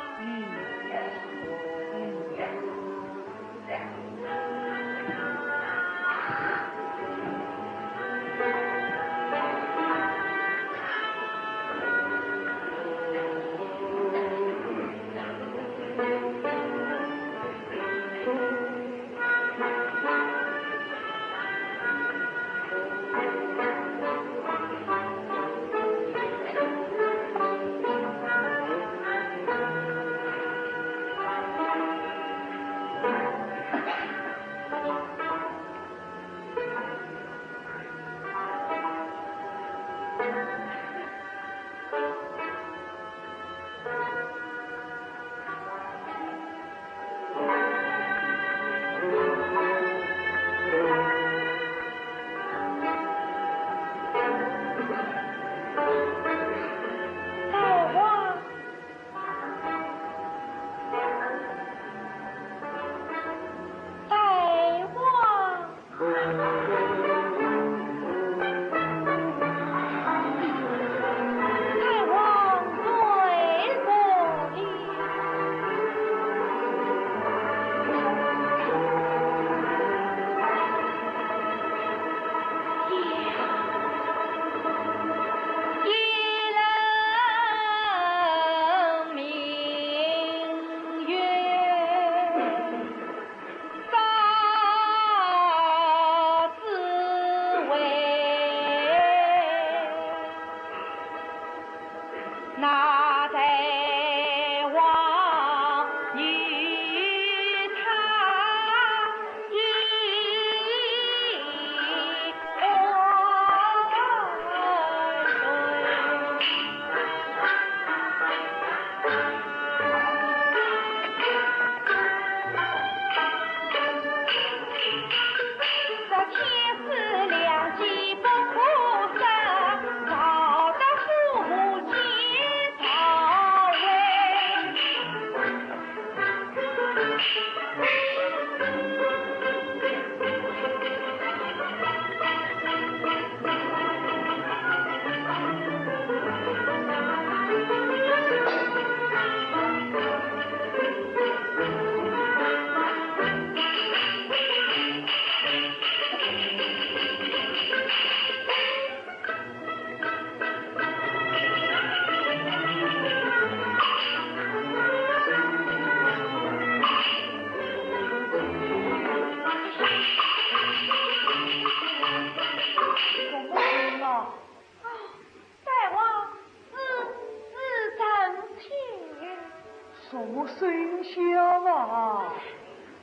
声响啊，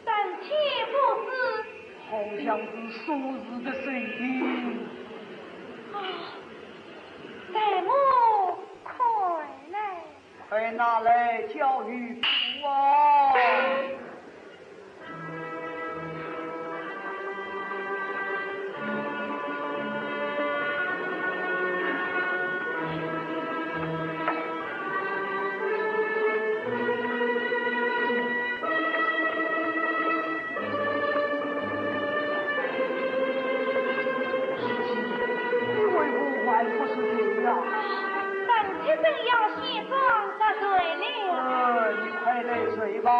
但且不是，好像是数字的声音。大母，快拿来教育父啊！正要卸妆喝水了。你快来睡吧。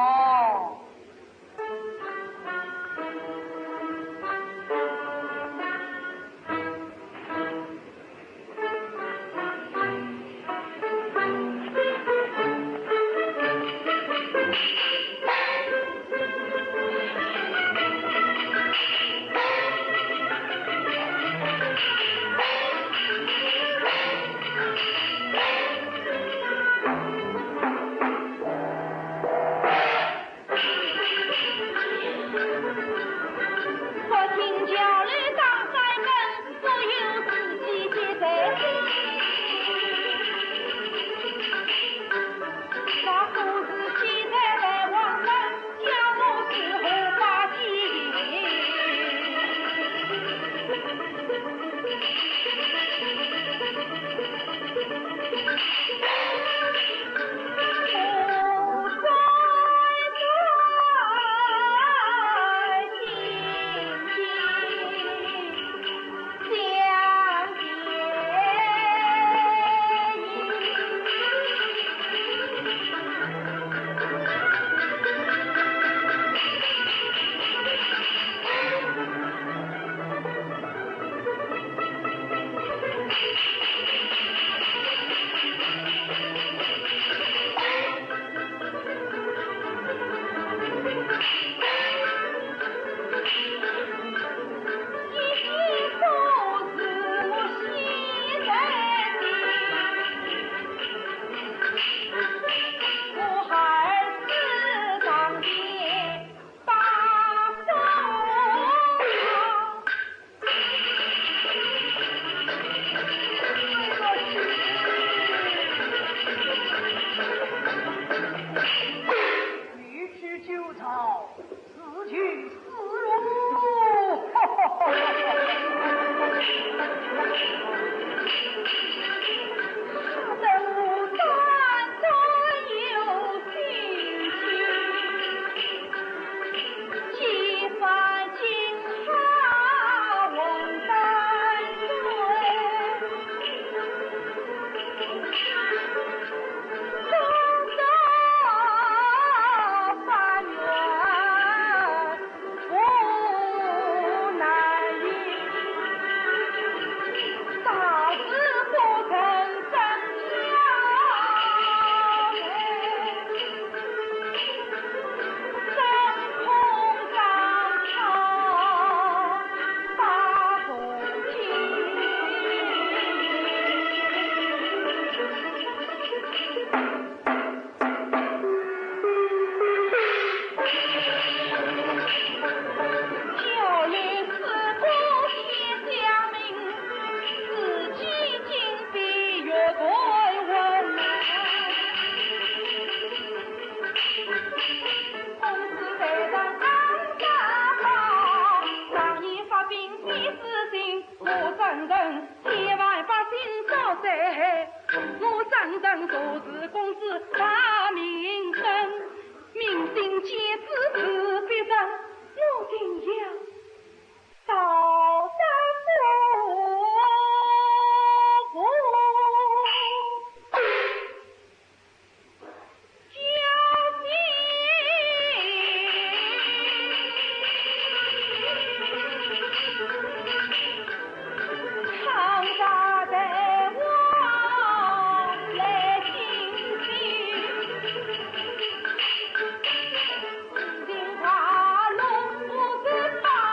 金花龙不知道。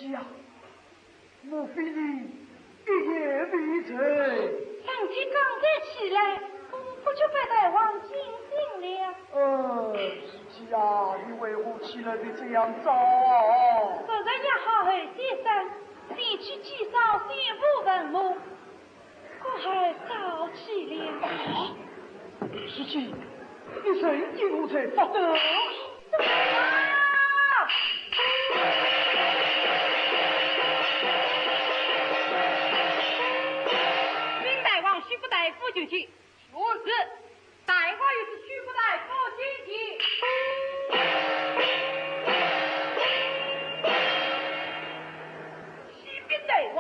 妻啊，莫非你一夜未睡？想起刚才起来，我就被大王惊醒了。夫妻啊，你为何起来的这样早？昨日也好好先生，先去祭扫先父坟墓，我还早起了。夫妻，你神因何才发得？明大王徐福大夫就去。是，大王又是徐福大夫进去。启禀大王，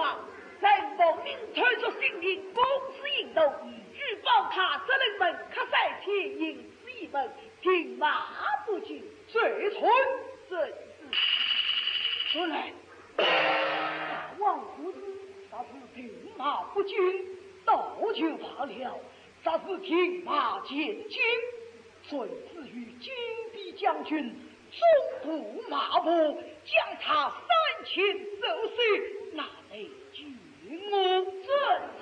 臣奉命推出新营公司引动，预报他司令们可赛前营此一门，停马不惧。随从这出来，大王夫子，啥是停马不军，倒就罢了，啥是停马前进，顺之于金兵将军，中部马步，将他3000走水，拿来军我这子。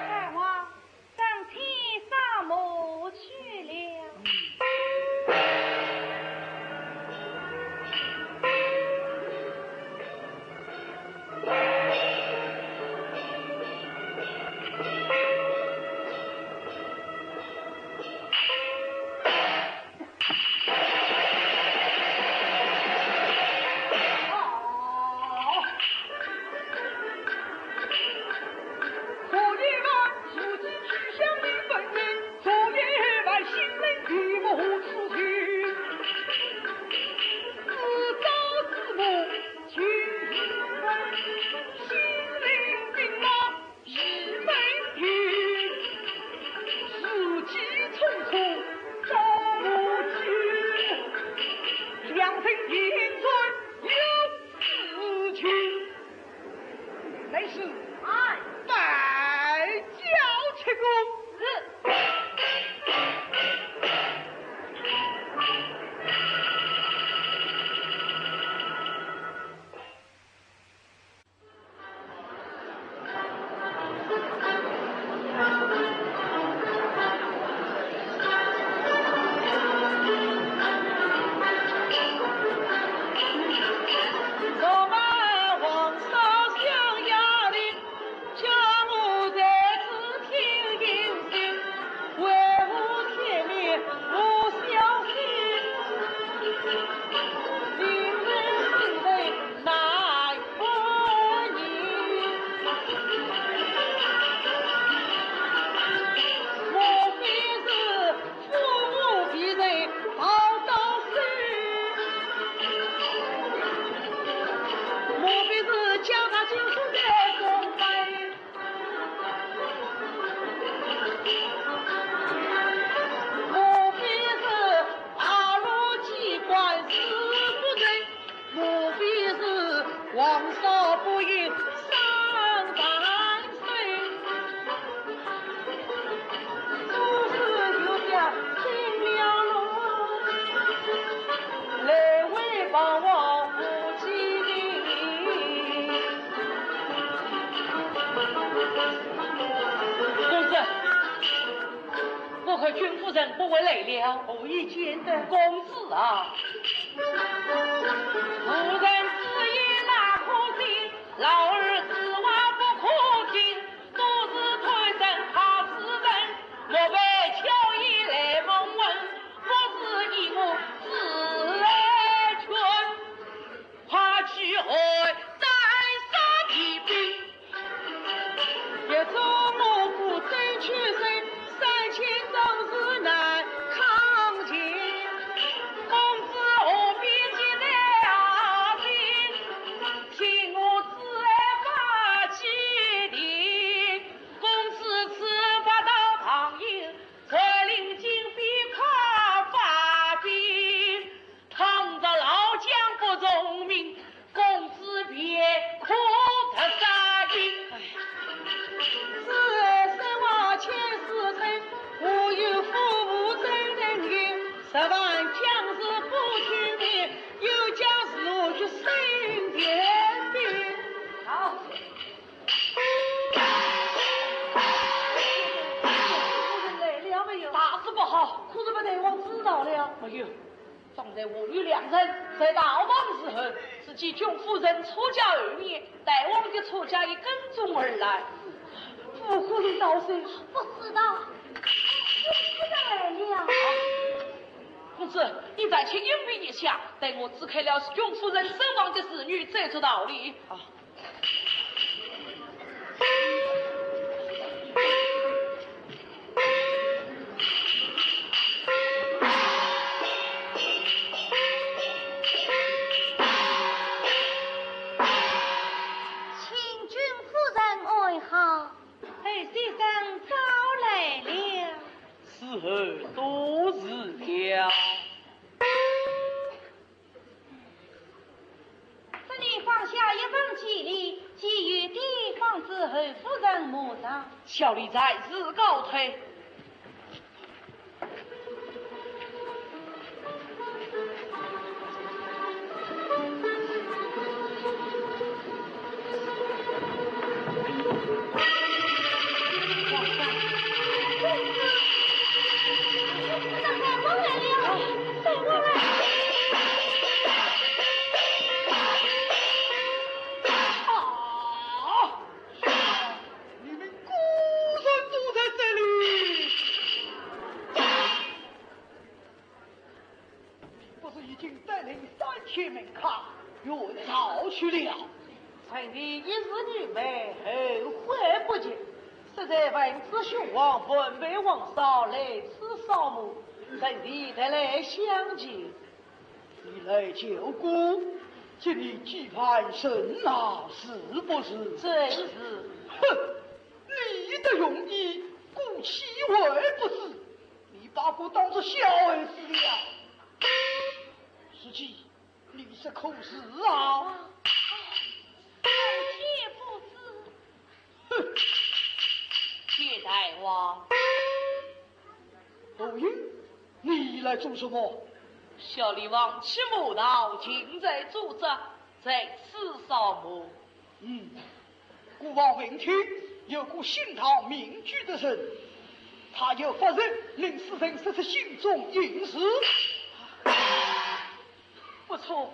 大王上天扫墓去了。王少不应上万岁，诸事就像进了路，来为帮王夫妻的。公子，我和君夫人不为累了，何以见得公子啊？夫人之言哪可信，老儿此话不可听。都是推身怕死人，莫被巧言来蒙问。我是义母自来劝，怕去害再杀提兵。也做我不争取身，3000都是难抗情。公子何必急来啊？请我自来在我与两人在逃亡之后，自己军夫人出家2年，大王的出家也跟踪而来。不可能到谁？不知道，不来了。公子，你再请隐蔽一下，待我支开了军夫人身亡的子女，再知道理。多日了，这里放下一份祭礼，给予地方之后夫人墓上。小李在日告退。臣弟一日愚昧，后悔不及。实在闻知兄王奉陪王嫂来此扫墓，臣弟得来相见。你来救姑，请你期盼甚纳，是不是？正是。哼，你的用意，姑岂会不知？你把姑当作小儿子了。实际你是口实啊！妾不知。哼，谢大王。后英，你来做什么？小李王骑木道，尽在主责，在此扫墓。孤王闻听有股心讨命居的人，他有法人令世人说出心中隐事。不错，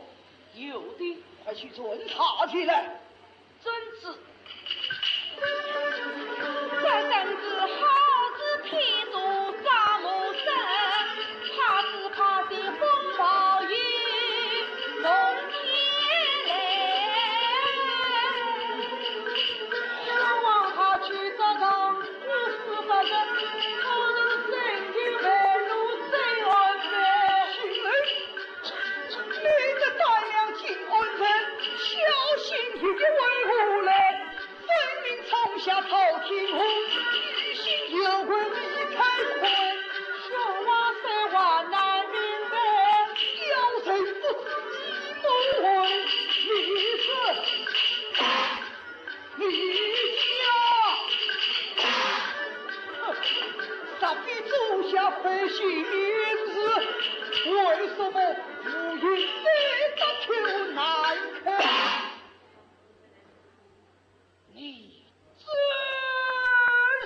有的，快去遵查起来。遵旨。这正是好子偏做杂木生，怕是怕的风暴雨，冬天来。想往他去这个无事不人，可能身体来路最安全。行人，你的大娘进安城，小心翼翼为何来？分明从下朝廷后，一心有为离开困。说话实话难明白，有人不知不问，你家，上比足下会心事，为什么无因非得求难看？你这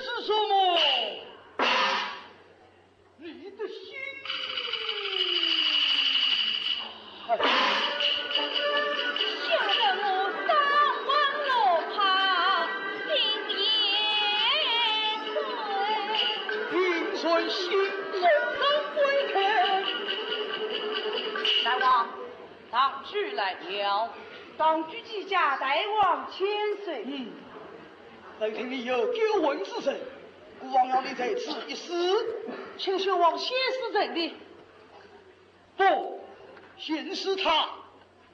是什么？你的心，吓得我三魂落魄，心也碎。平顺心人能归天。大王，当局来了。当局即驾，大王千岁。闻听你有救文之身，孤王要你在此一试，请宣王先是怎的？不，先是他。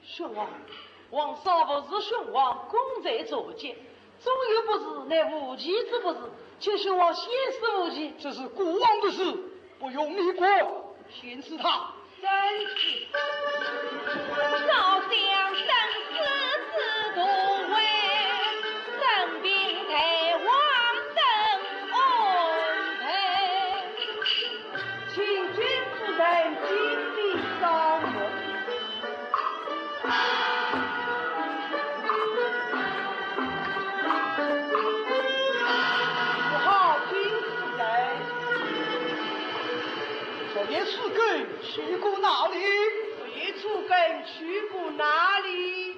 宣王，王嫂不是宣王公在作践，终有不是乃无稽之不是，请宣王先是无忌。这是孤王的事，不用你管。先是他。真是少将生死之度为，生病太王生安排，请君夫人尽力扫墓。不好听夫人，这也是给去过哪里？楚根去不哪里？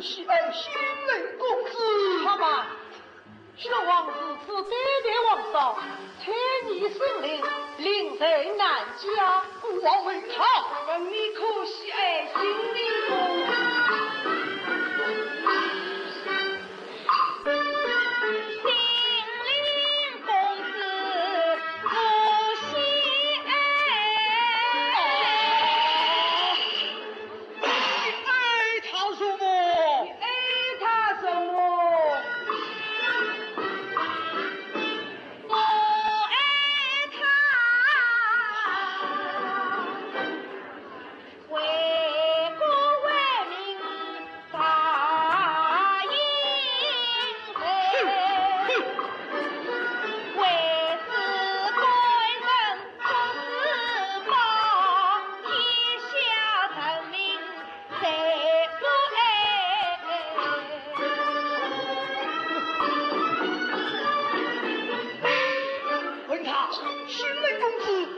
喜爱心灵公子，好吧，宣王自此代代王嫂，才你圣灵，令人难家。孤王为他，你可喜爱心灵公子。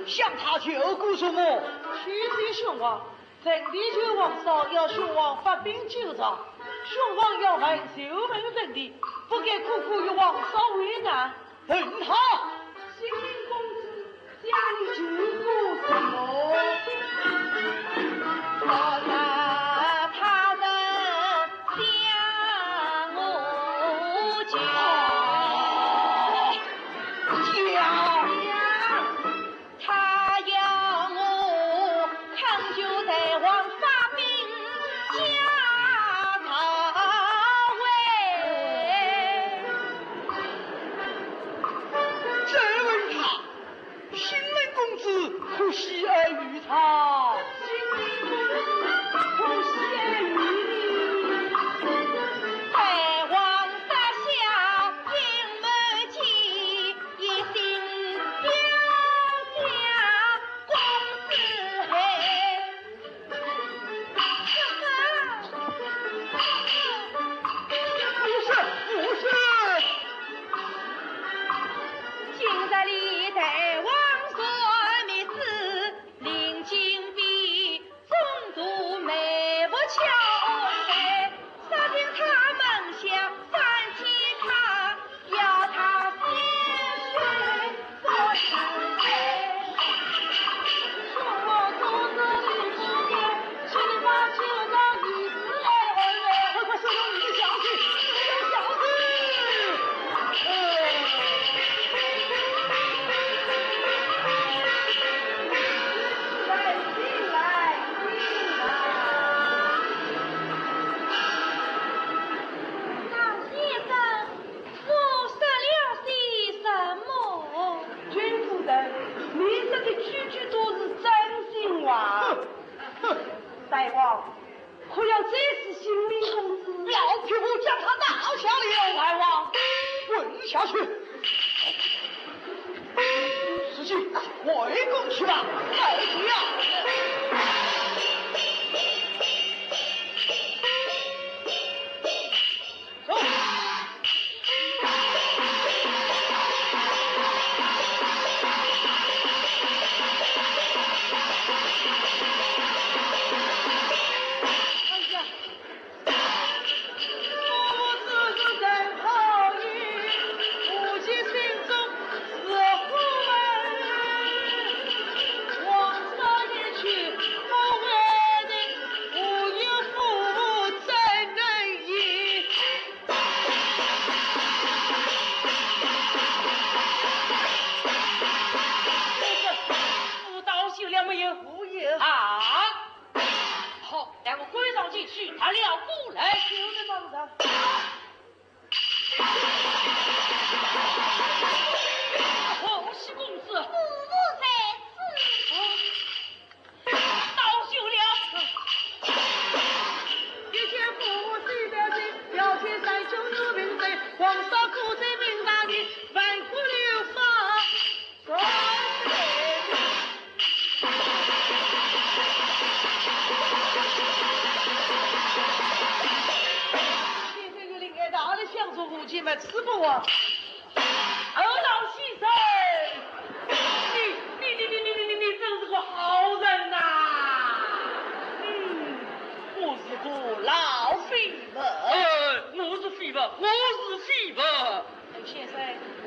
向他求过什么？去对宣王，正地求王嫂要宣王发兵救赵，宣王要问秀门正地，不给苦苦与王嫂为难。问他，新灵公子家里救过什么？他人向我求。不喜爱于他，心灵公子不喜爱于你。在王沙下金门起，一心表家公子黑。不是，今日里在王所。金币宗族美不巧哎，杀进他门下反击他，要他鲜血所伤哎。说我独自离不掉，请把救到女子哎，快收到你的消息，你的消息。大王，可要这是新灵公子？老匹夫将他拿下了，大王，滚下去！司机，围攻去吧！快点！走！没有？无有。啊！好，待我归上去取他了过来。就在帮上。洪熙公子，母在此。到休了。一见父亲表亲，表亲三兄有名岁，皇上苦罪名大名，万古流芳。今天有另爱大的相助父亲们吃不完。二老先生，你真是个好人呐！我是个老废物。我是废物，我是废物。先生，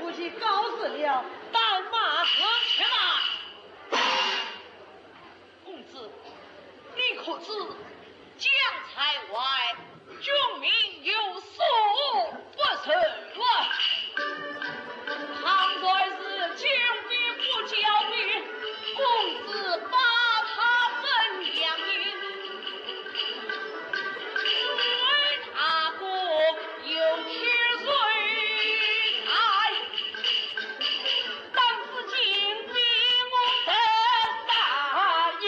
我去告辞了，但马且慢，公子，你可知江塞外军民有所不成啊？倘若是将兵不交兵，公子把他怎样应？为他国有天水台，当时进兵我的大营。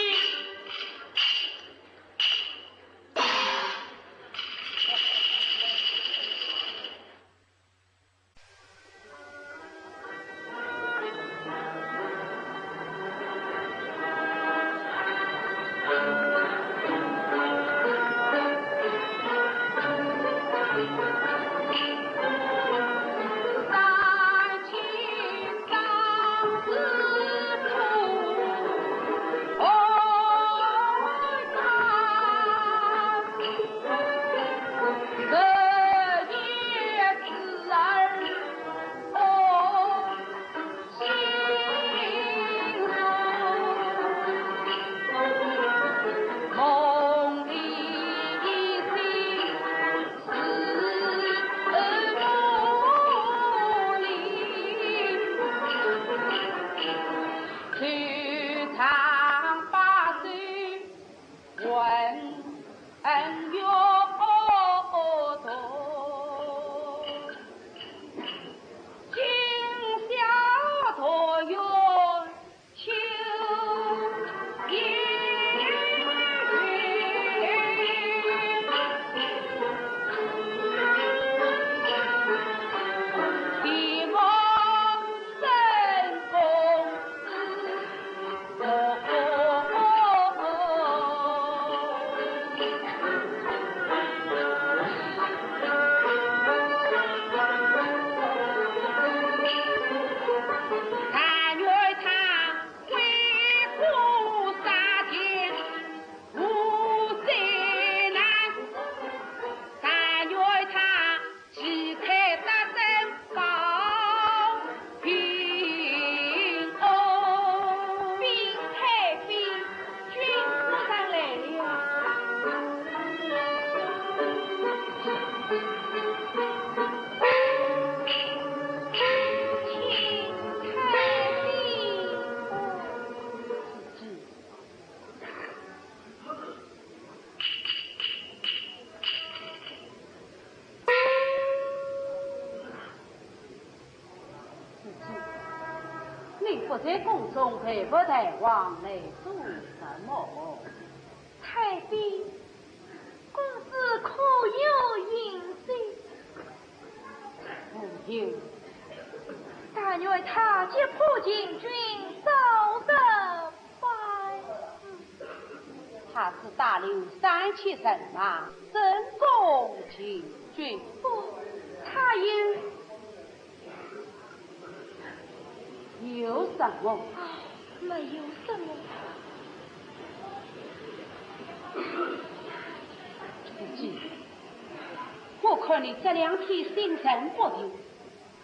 你不在宫中陪不太王来做什么？太妃，公子可有隐心？不有。但愿他接破禁军，早得百死。他是大刘37人马，真攻秦军。不，他有什么？没有什么。夫君，我看你这2天心神不定，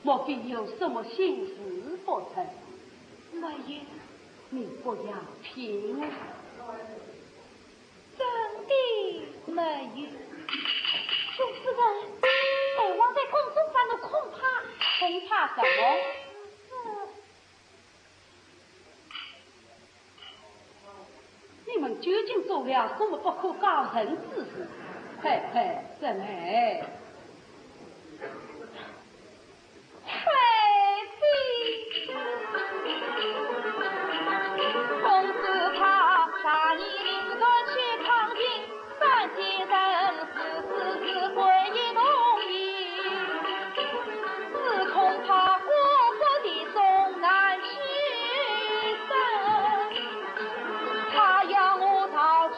莫非有什么心事不成？没有。你不要骗我。真的没有。主夫人，本王在宫中犯了恐怕什么？究竟做了什么不可告人之事？嘿嘿，怎么？太妃，公子他大义领着去抗金，三先生是归一同意，只恐怕国国的重难失身，他要我逃去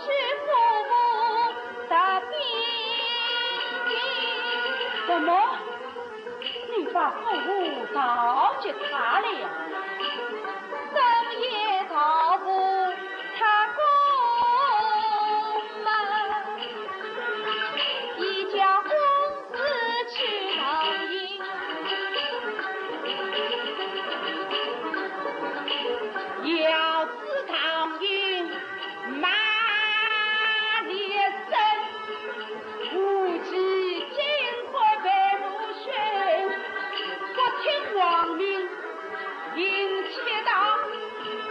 父母的边境。什么？你把父母逃去他了？怎也逃不他宫门，一家公子去唐营，要知唐营马列身，无忌尽快被入选，不听王命，引且到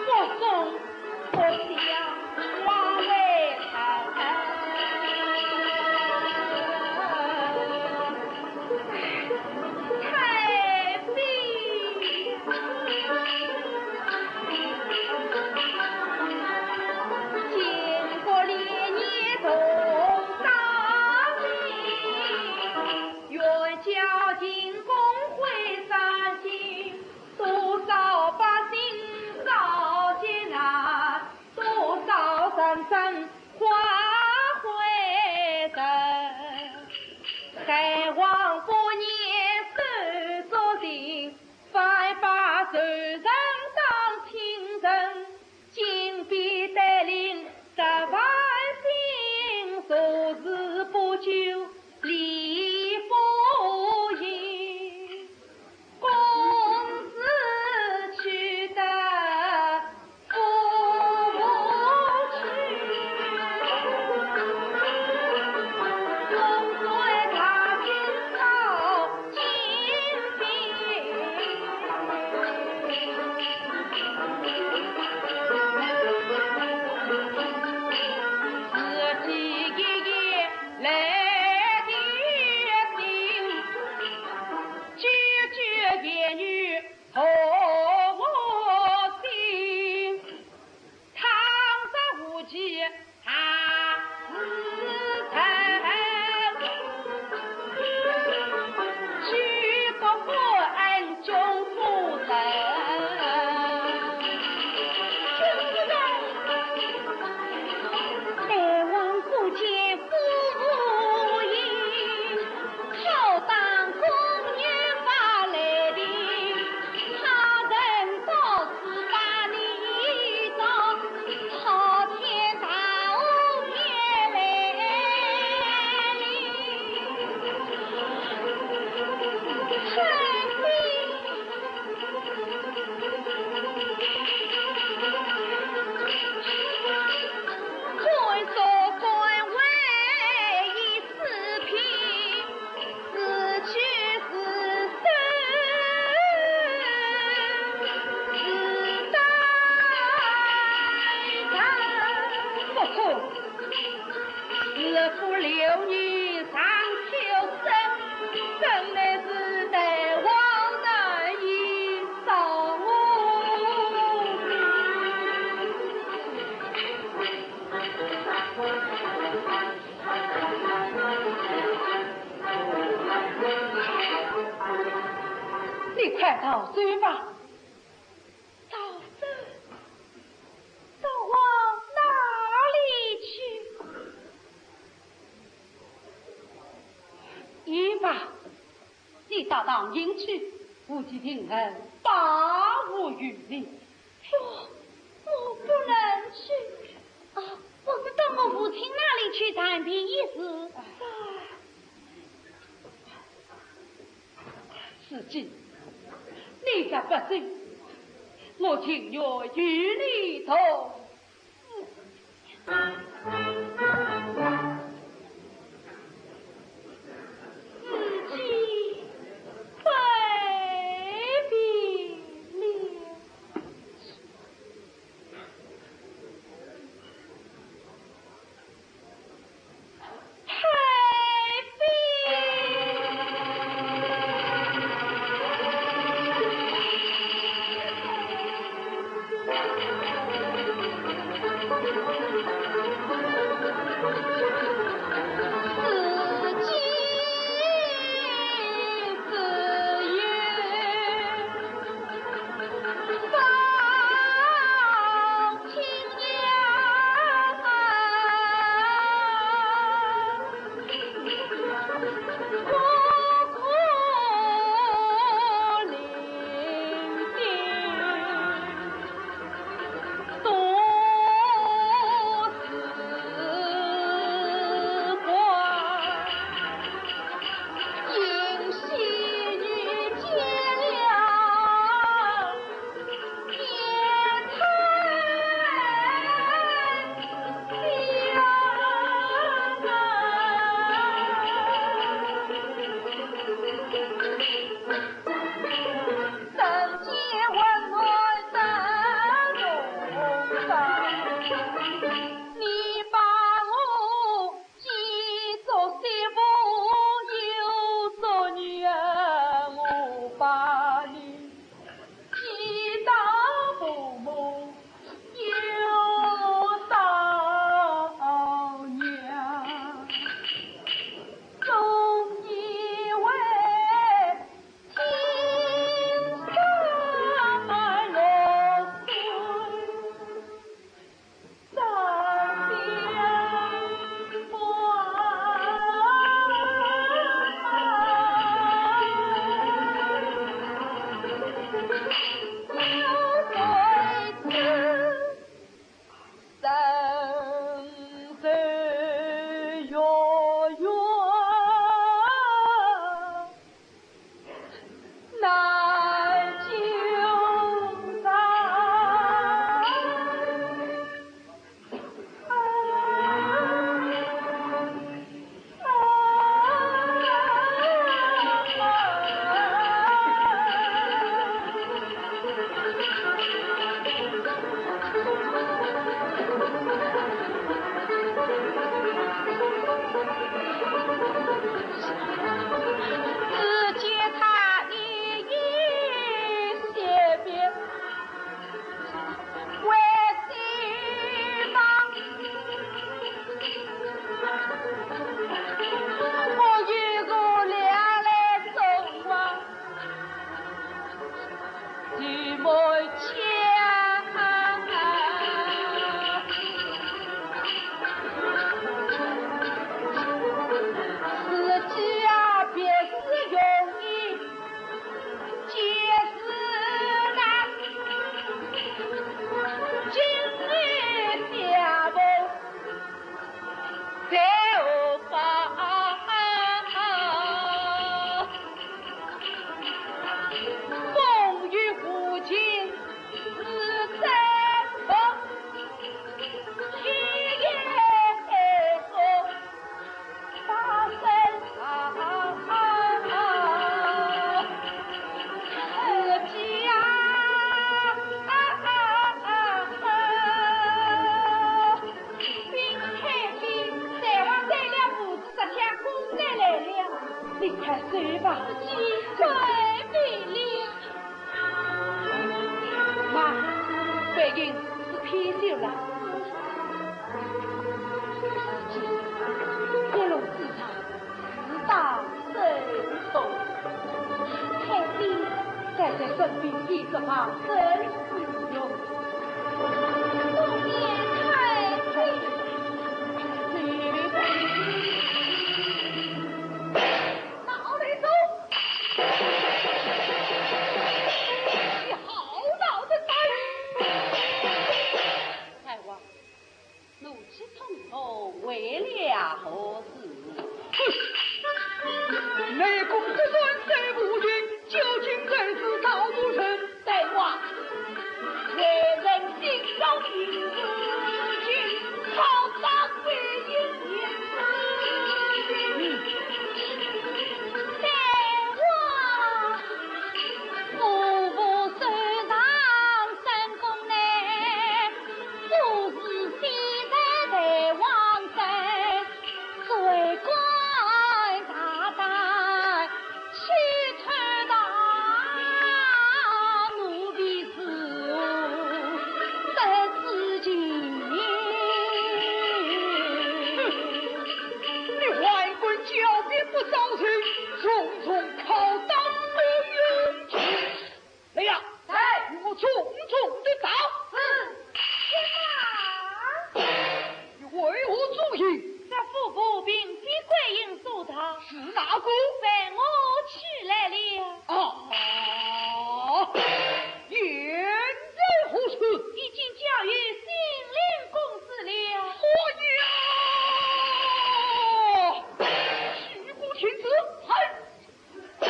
不送不想王为太妃，经过连夜同大名，愿交进公会三心，多少百姓遭艰难，多少三生化灰尘。该王不念受作刑，反把仇人当亲人，今必带领十万兵，昨日不久李夫人，公子取得父母去，永随他今朝金自己一夜来的心，决言语和我心，倘若无忌他自称，许个国恩救夫人。大王不见父应，好当公园发来的，他人到此把你找，朝天大屋也来太官说官为一四品，死去是生，是待人。不错，是父六女上求生，真乃是大王仁义赏我。你快逃走吧！逃走，走往哪里去？一吧，你到唐营去，无忌听人大无余力。我不能去啊！我们到我父亲那里去谈评一事。司机，你这不行，我情愿与你同。自己非比了。貔貅了。一路之上，四大神兽，太妃在身边一个旁真是用。冬夜太妃，哪里走？你好恼的来！太王，怒气冲冲，为了何事？内宫之孙在无君，究竟在此逃不成？大王，为人心中一事情，好当为应也大王，父母手上深宫内，做事先在大王身，罪官大胆，去出大奴婢事得自己。你宦官狡辩不招臣，重重拷打不用情。来呀，与我重重的打！你为何作戏？这副步兵比桂英所他，是哪个？被我取来了，啊！言在何处？已经交与信陵公子了。我呀！虚不停止！嗨！这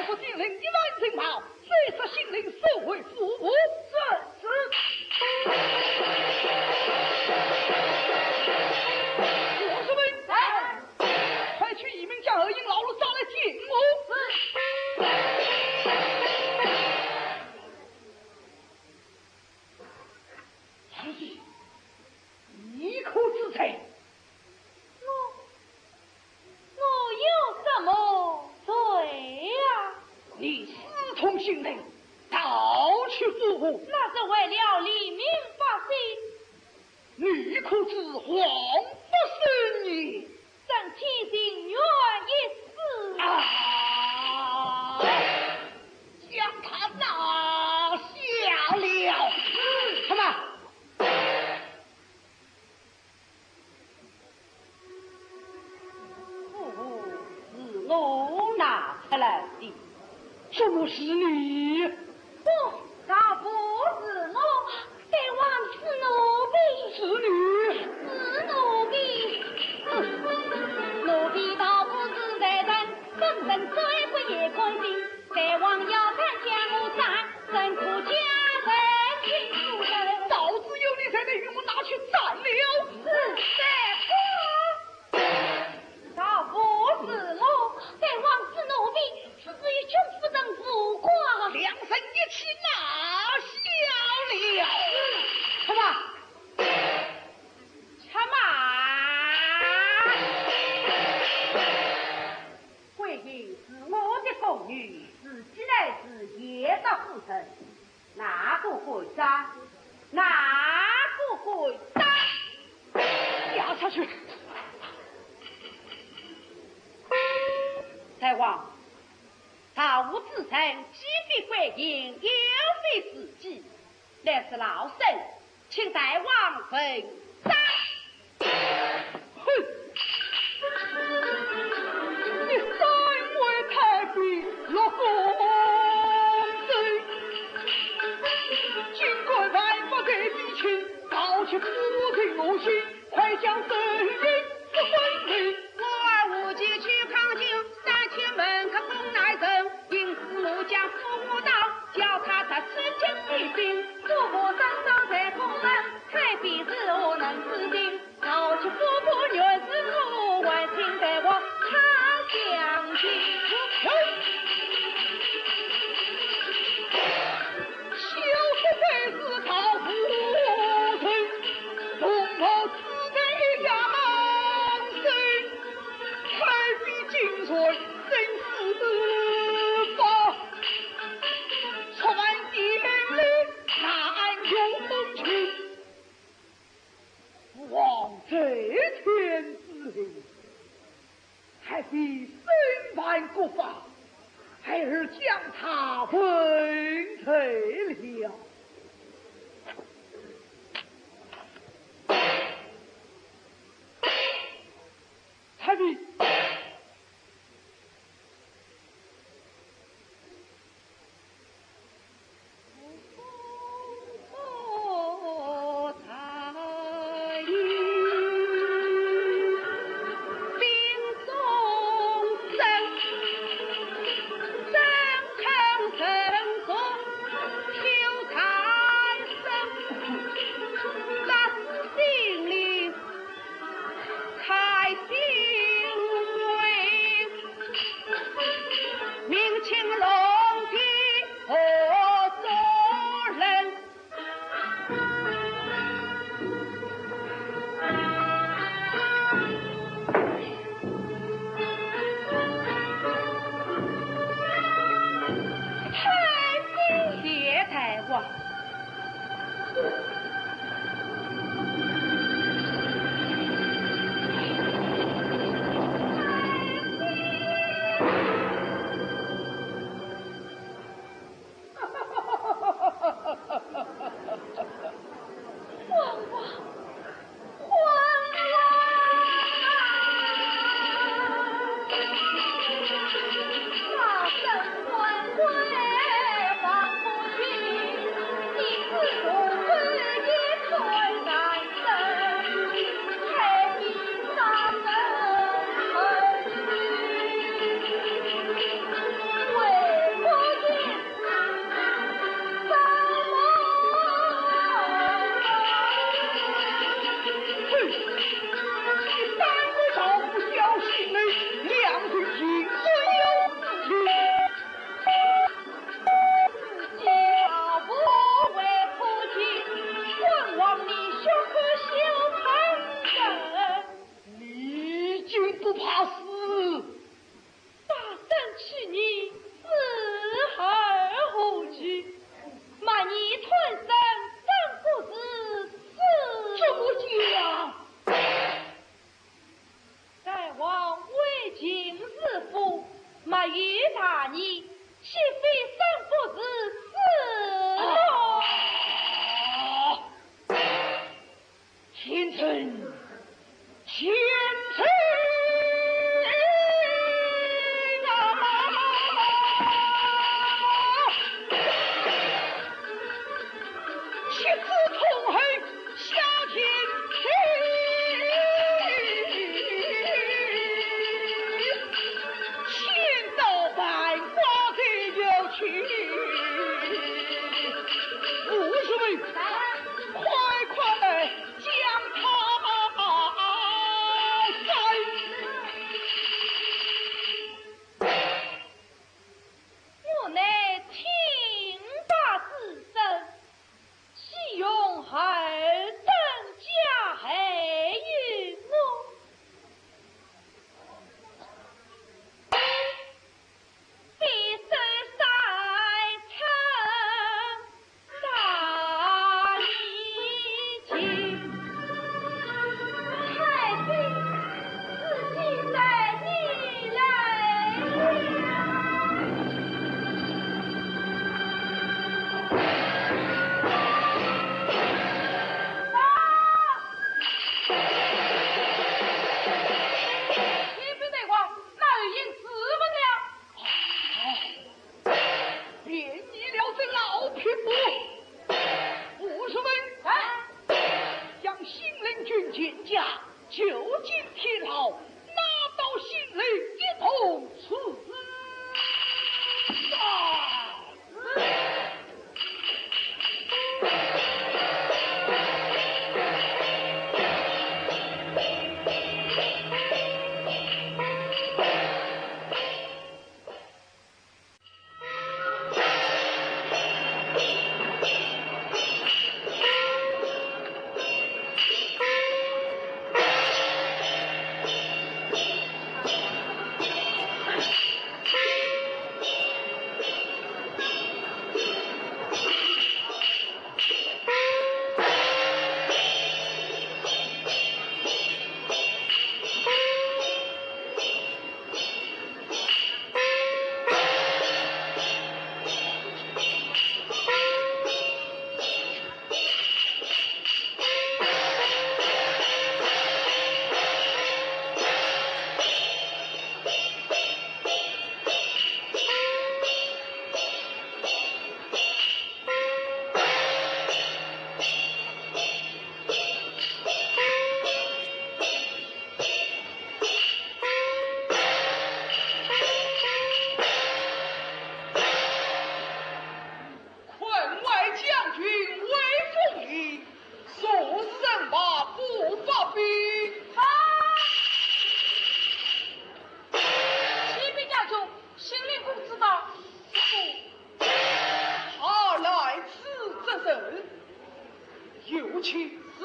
不禁令一万人马，随着信令收回府部。是。我是问，快去一名将二营老了杀来见我。是。一口之才，我有什么罪呀？你私通信令，盗取府部，那是为了黎民百姓，你可知皇不是你朕千心愿一死。啊！将他拿下了。什么？是我拿出来的。什么是你？不，他不是我，大王是奴婢，是你。是奴婢。奴婢倒不是在人，本人追回也关心。大王要看江湖山，怎可将人情出人？早知有你，才得与我拿去斩了。他不是我，大王是奴婢，是与穷夫人无关。两身一起拿下了。什么？什么？桂英是我的宫女，自己乃是夜的夫人，哪个会杀？哪个会杀？压下去。太王，他无自称，既非桂英，又非自己，乃是老身，请大王分斩。哼！你三位太妃落公罪，尽管犯不得比情，告去父亲母亲，快将神人不归位。我儿无忌去抗金，三千门客攻来人，因此我将父母刀，叫他得失情一心。父母身上在宫人，太妃是我能知定。逃去夫妇原是错，还请得我长相亲。小叔辈是讨父亲，同袍子弟养生，太妃精髓真是法，传言里难容风尘。这天之灵，还必身犯国法，孩儿将他粉碎了。太尉，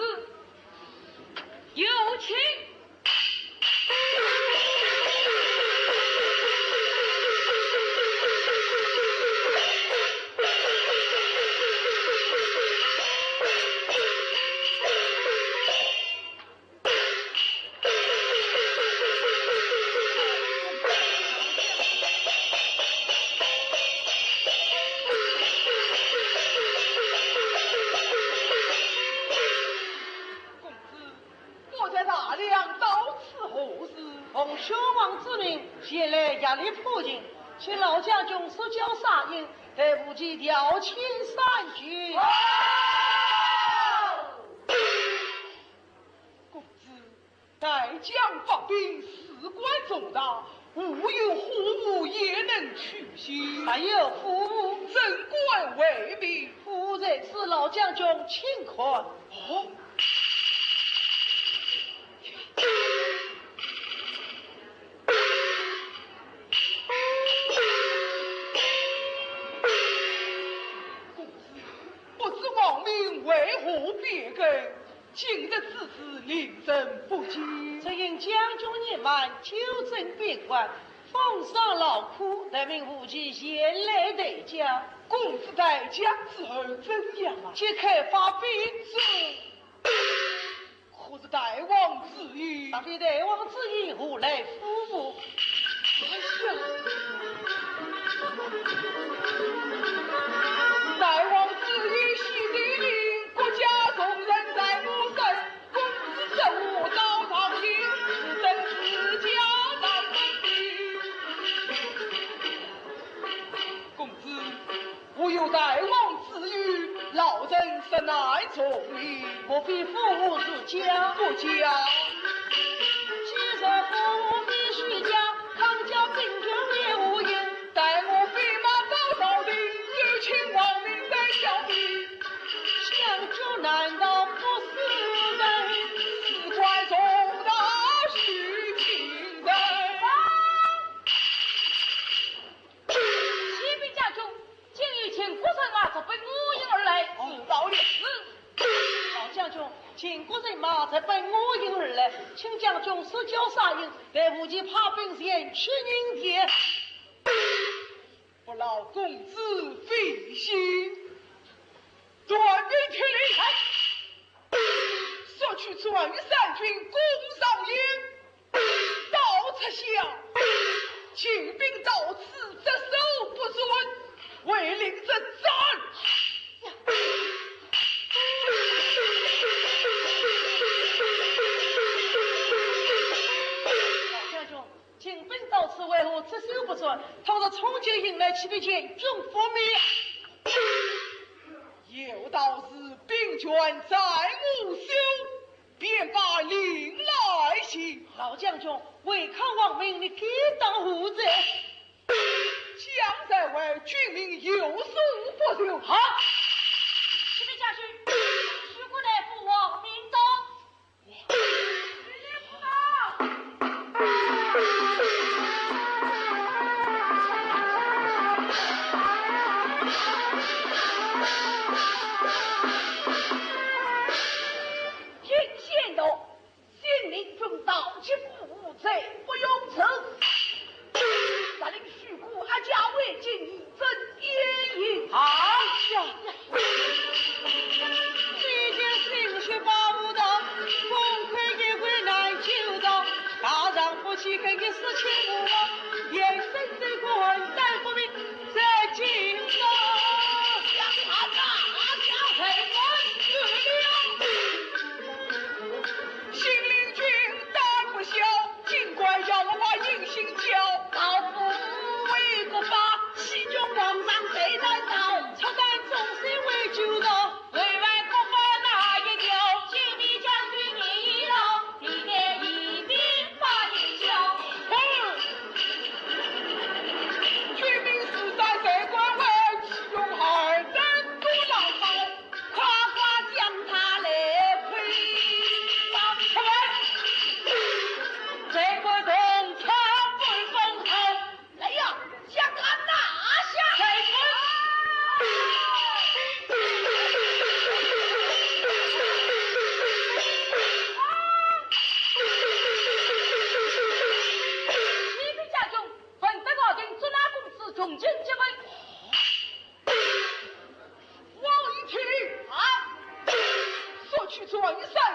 子，有请。兄王之命前来压力附近，请老将军施教杀应，待不及调遣三军。公子，待将发兵，事关重大，吾有护务也能取心。还有父母，怎管为民？夫人是老将军请看。哦。为何别根？今日之事令人不解。只因将军年迈，久征边关，风霜劳苦，得命无忌前来待驾。公子待驾之后怎样啊？即刻发兵是。可是大王之意？大非大王之意，何来父母？大王之意系地令。国家众人在吾身，公子圣我早上行，只等自家在身边。公子，吾有大王之语，老人实乃从命，莫非父母之家？不家。既然父母必须家，唐家兵权也无应。待我飞马到朝廷，有请王明在小弟。将军难道不是人？事关重大，须请人。启禀将军，今日请国人马直奔我营而来。知道了。老将军，请国人马直奔我营而来，请将军施教杀营，来不及派兵前去迎接。不劳公子费心。转兵去令，索取转于三军攻上营，到此下，请兵到此，只手不准，为令这战。老将军，请兵到此为何只手不准？倘若冲进营来，岂不见军覆灭？有道是兵权在吾手，便把令来行。老将军，违抗王命，你该当何罪？将在为军民有所不受。好，启禀将军，徐国大夫王明到。不用称，下令许国阿家为今一针电影。好。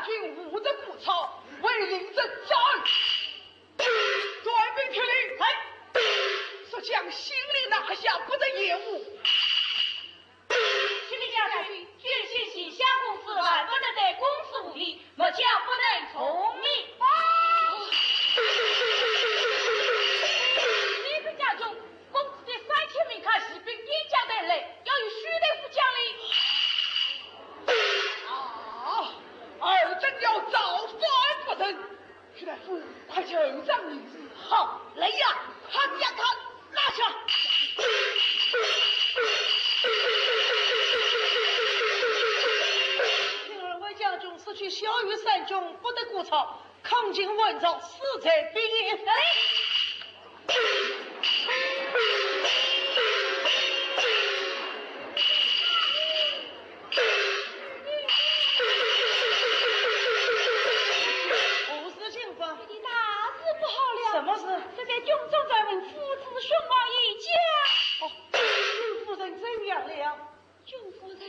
军捂着鼓草，为领着战。专兵听令，说将行李拿下，不得延误。启禀将军，军心系下公司万不能在公司无礼，末将不能从命。李克将军，公子的3000名卡士兵沿江而来，要与徐大夫讲理。二等要造反不成？徐大夫，快求让一子。好，来呀，看呀看，拿下！听二位将军失去小于3军，不得鼓草，抗进文朝，死在兵营。什么事？这在军中传闻，父子兄王一家。君夫人怎样了？君夫人，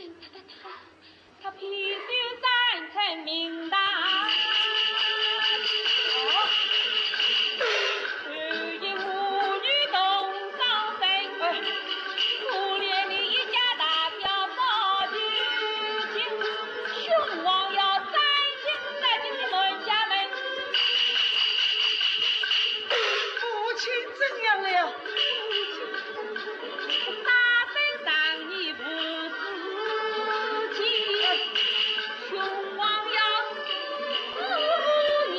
他披袖三层名大，如今母女同伤身，可怜的一家大小早就尽，兄王要斩尽在这个门家门。母亲怎样了？大本上你不自己，兄王要死娘。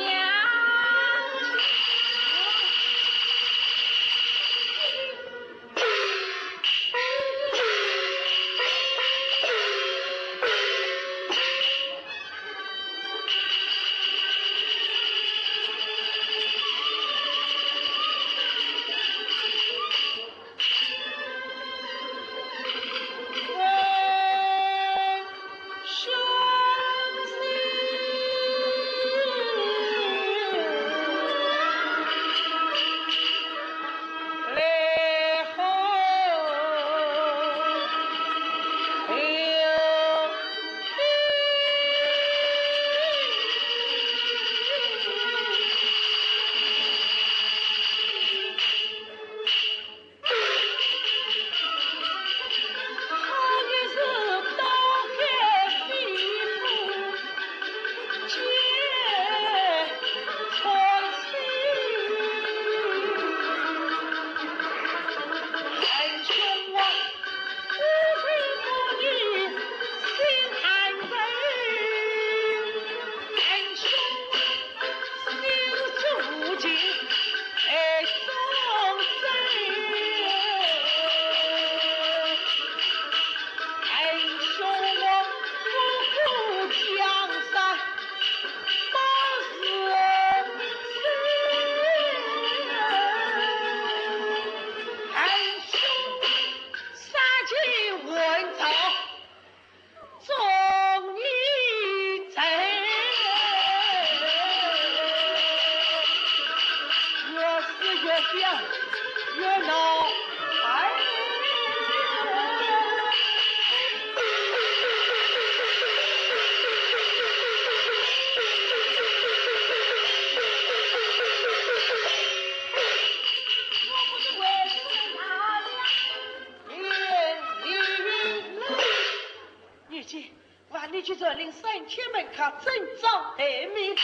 万里去这令3000门卡征召待命。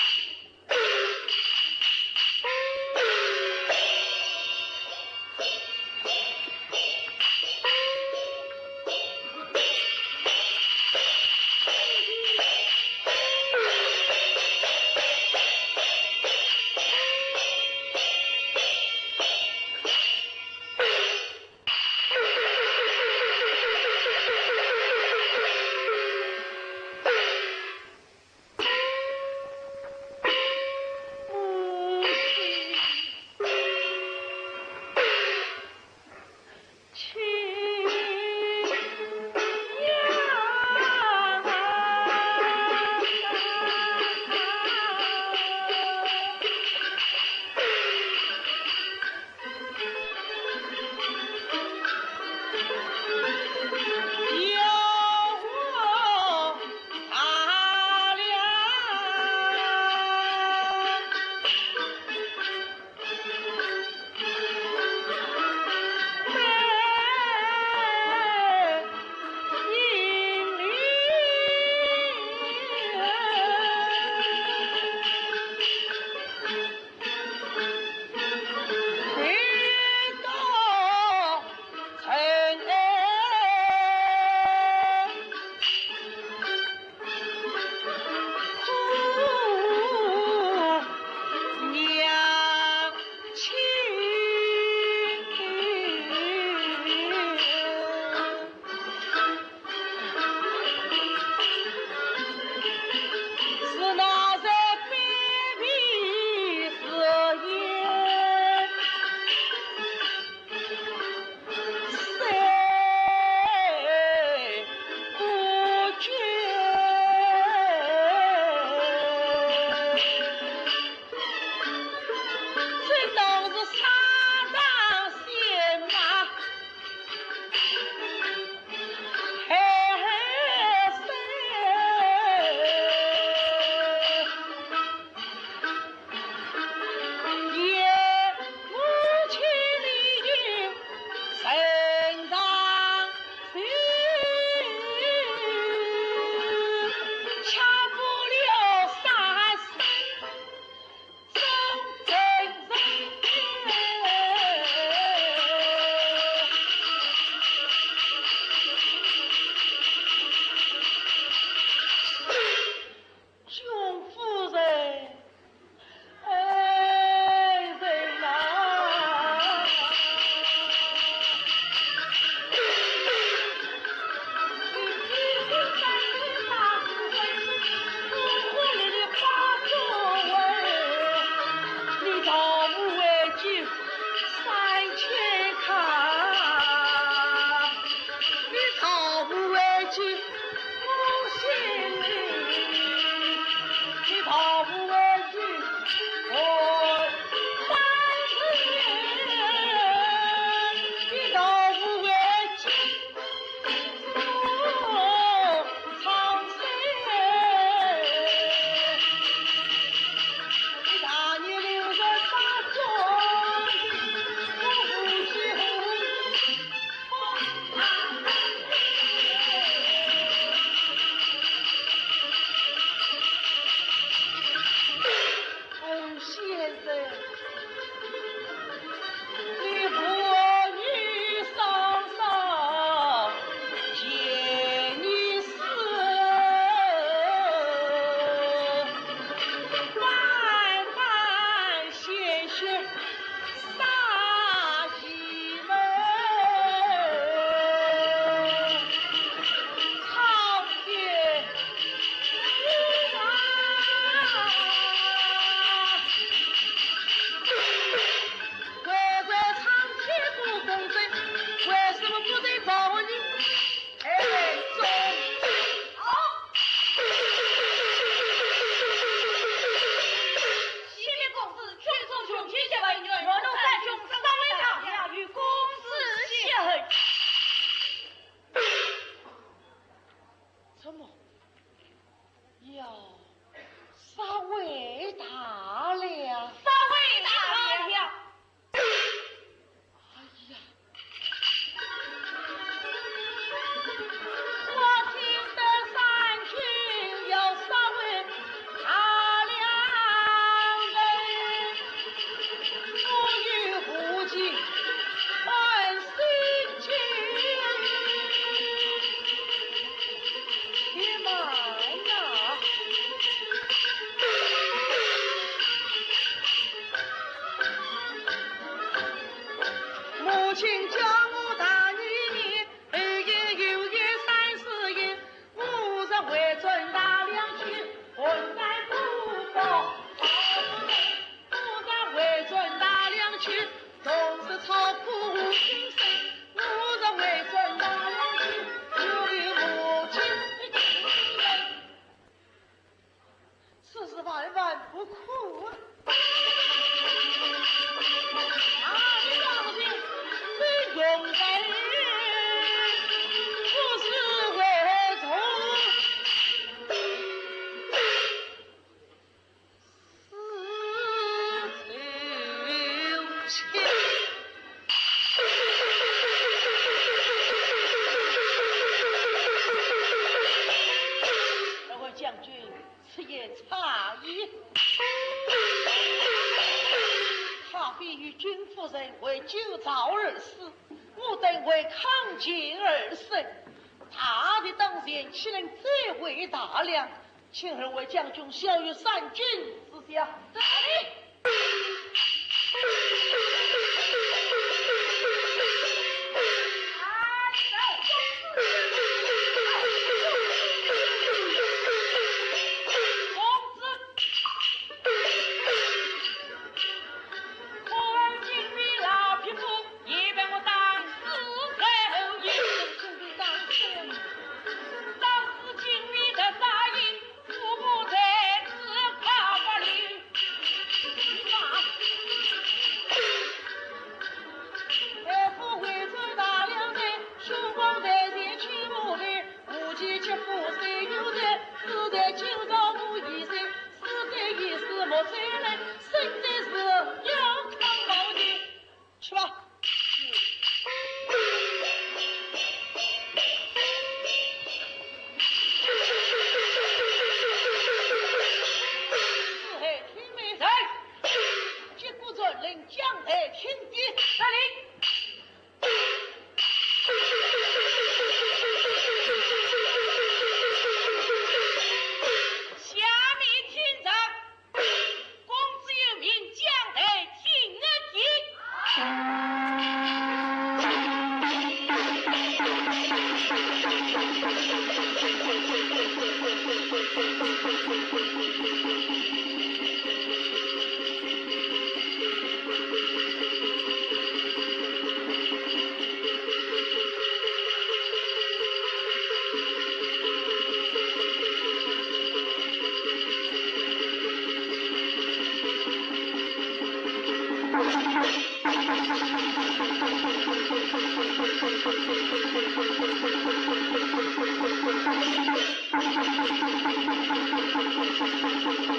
万万不可。你放心，最勇敢的不是为从。此言差矣。他必与君夫人为救赵而死，我等为抗秦而生。他的当前岂能这为大量？请二位将军效于三军之下。这里。Thank you.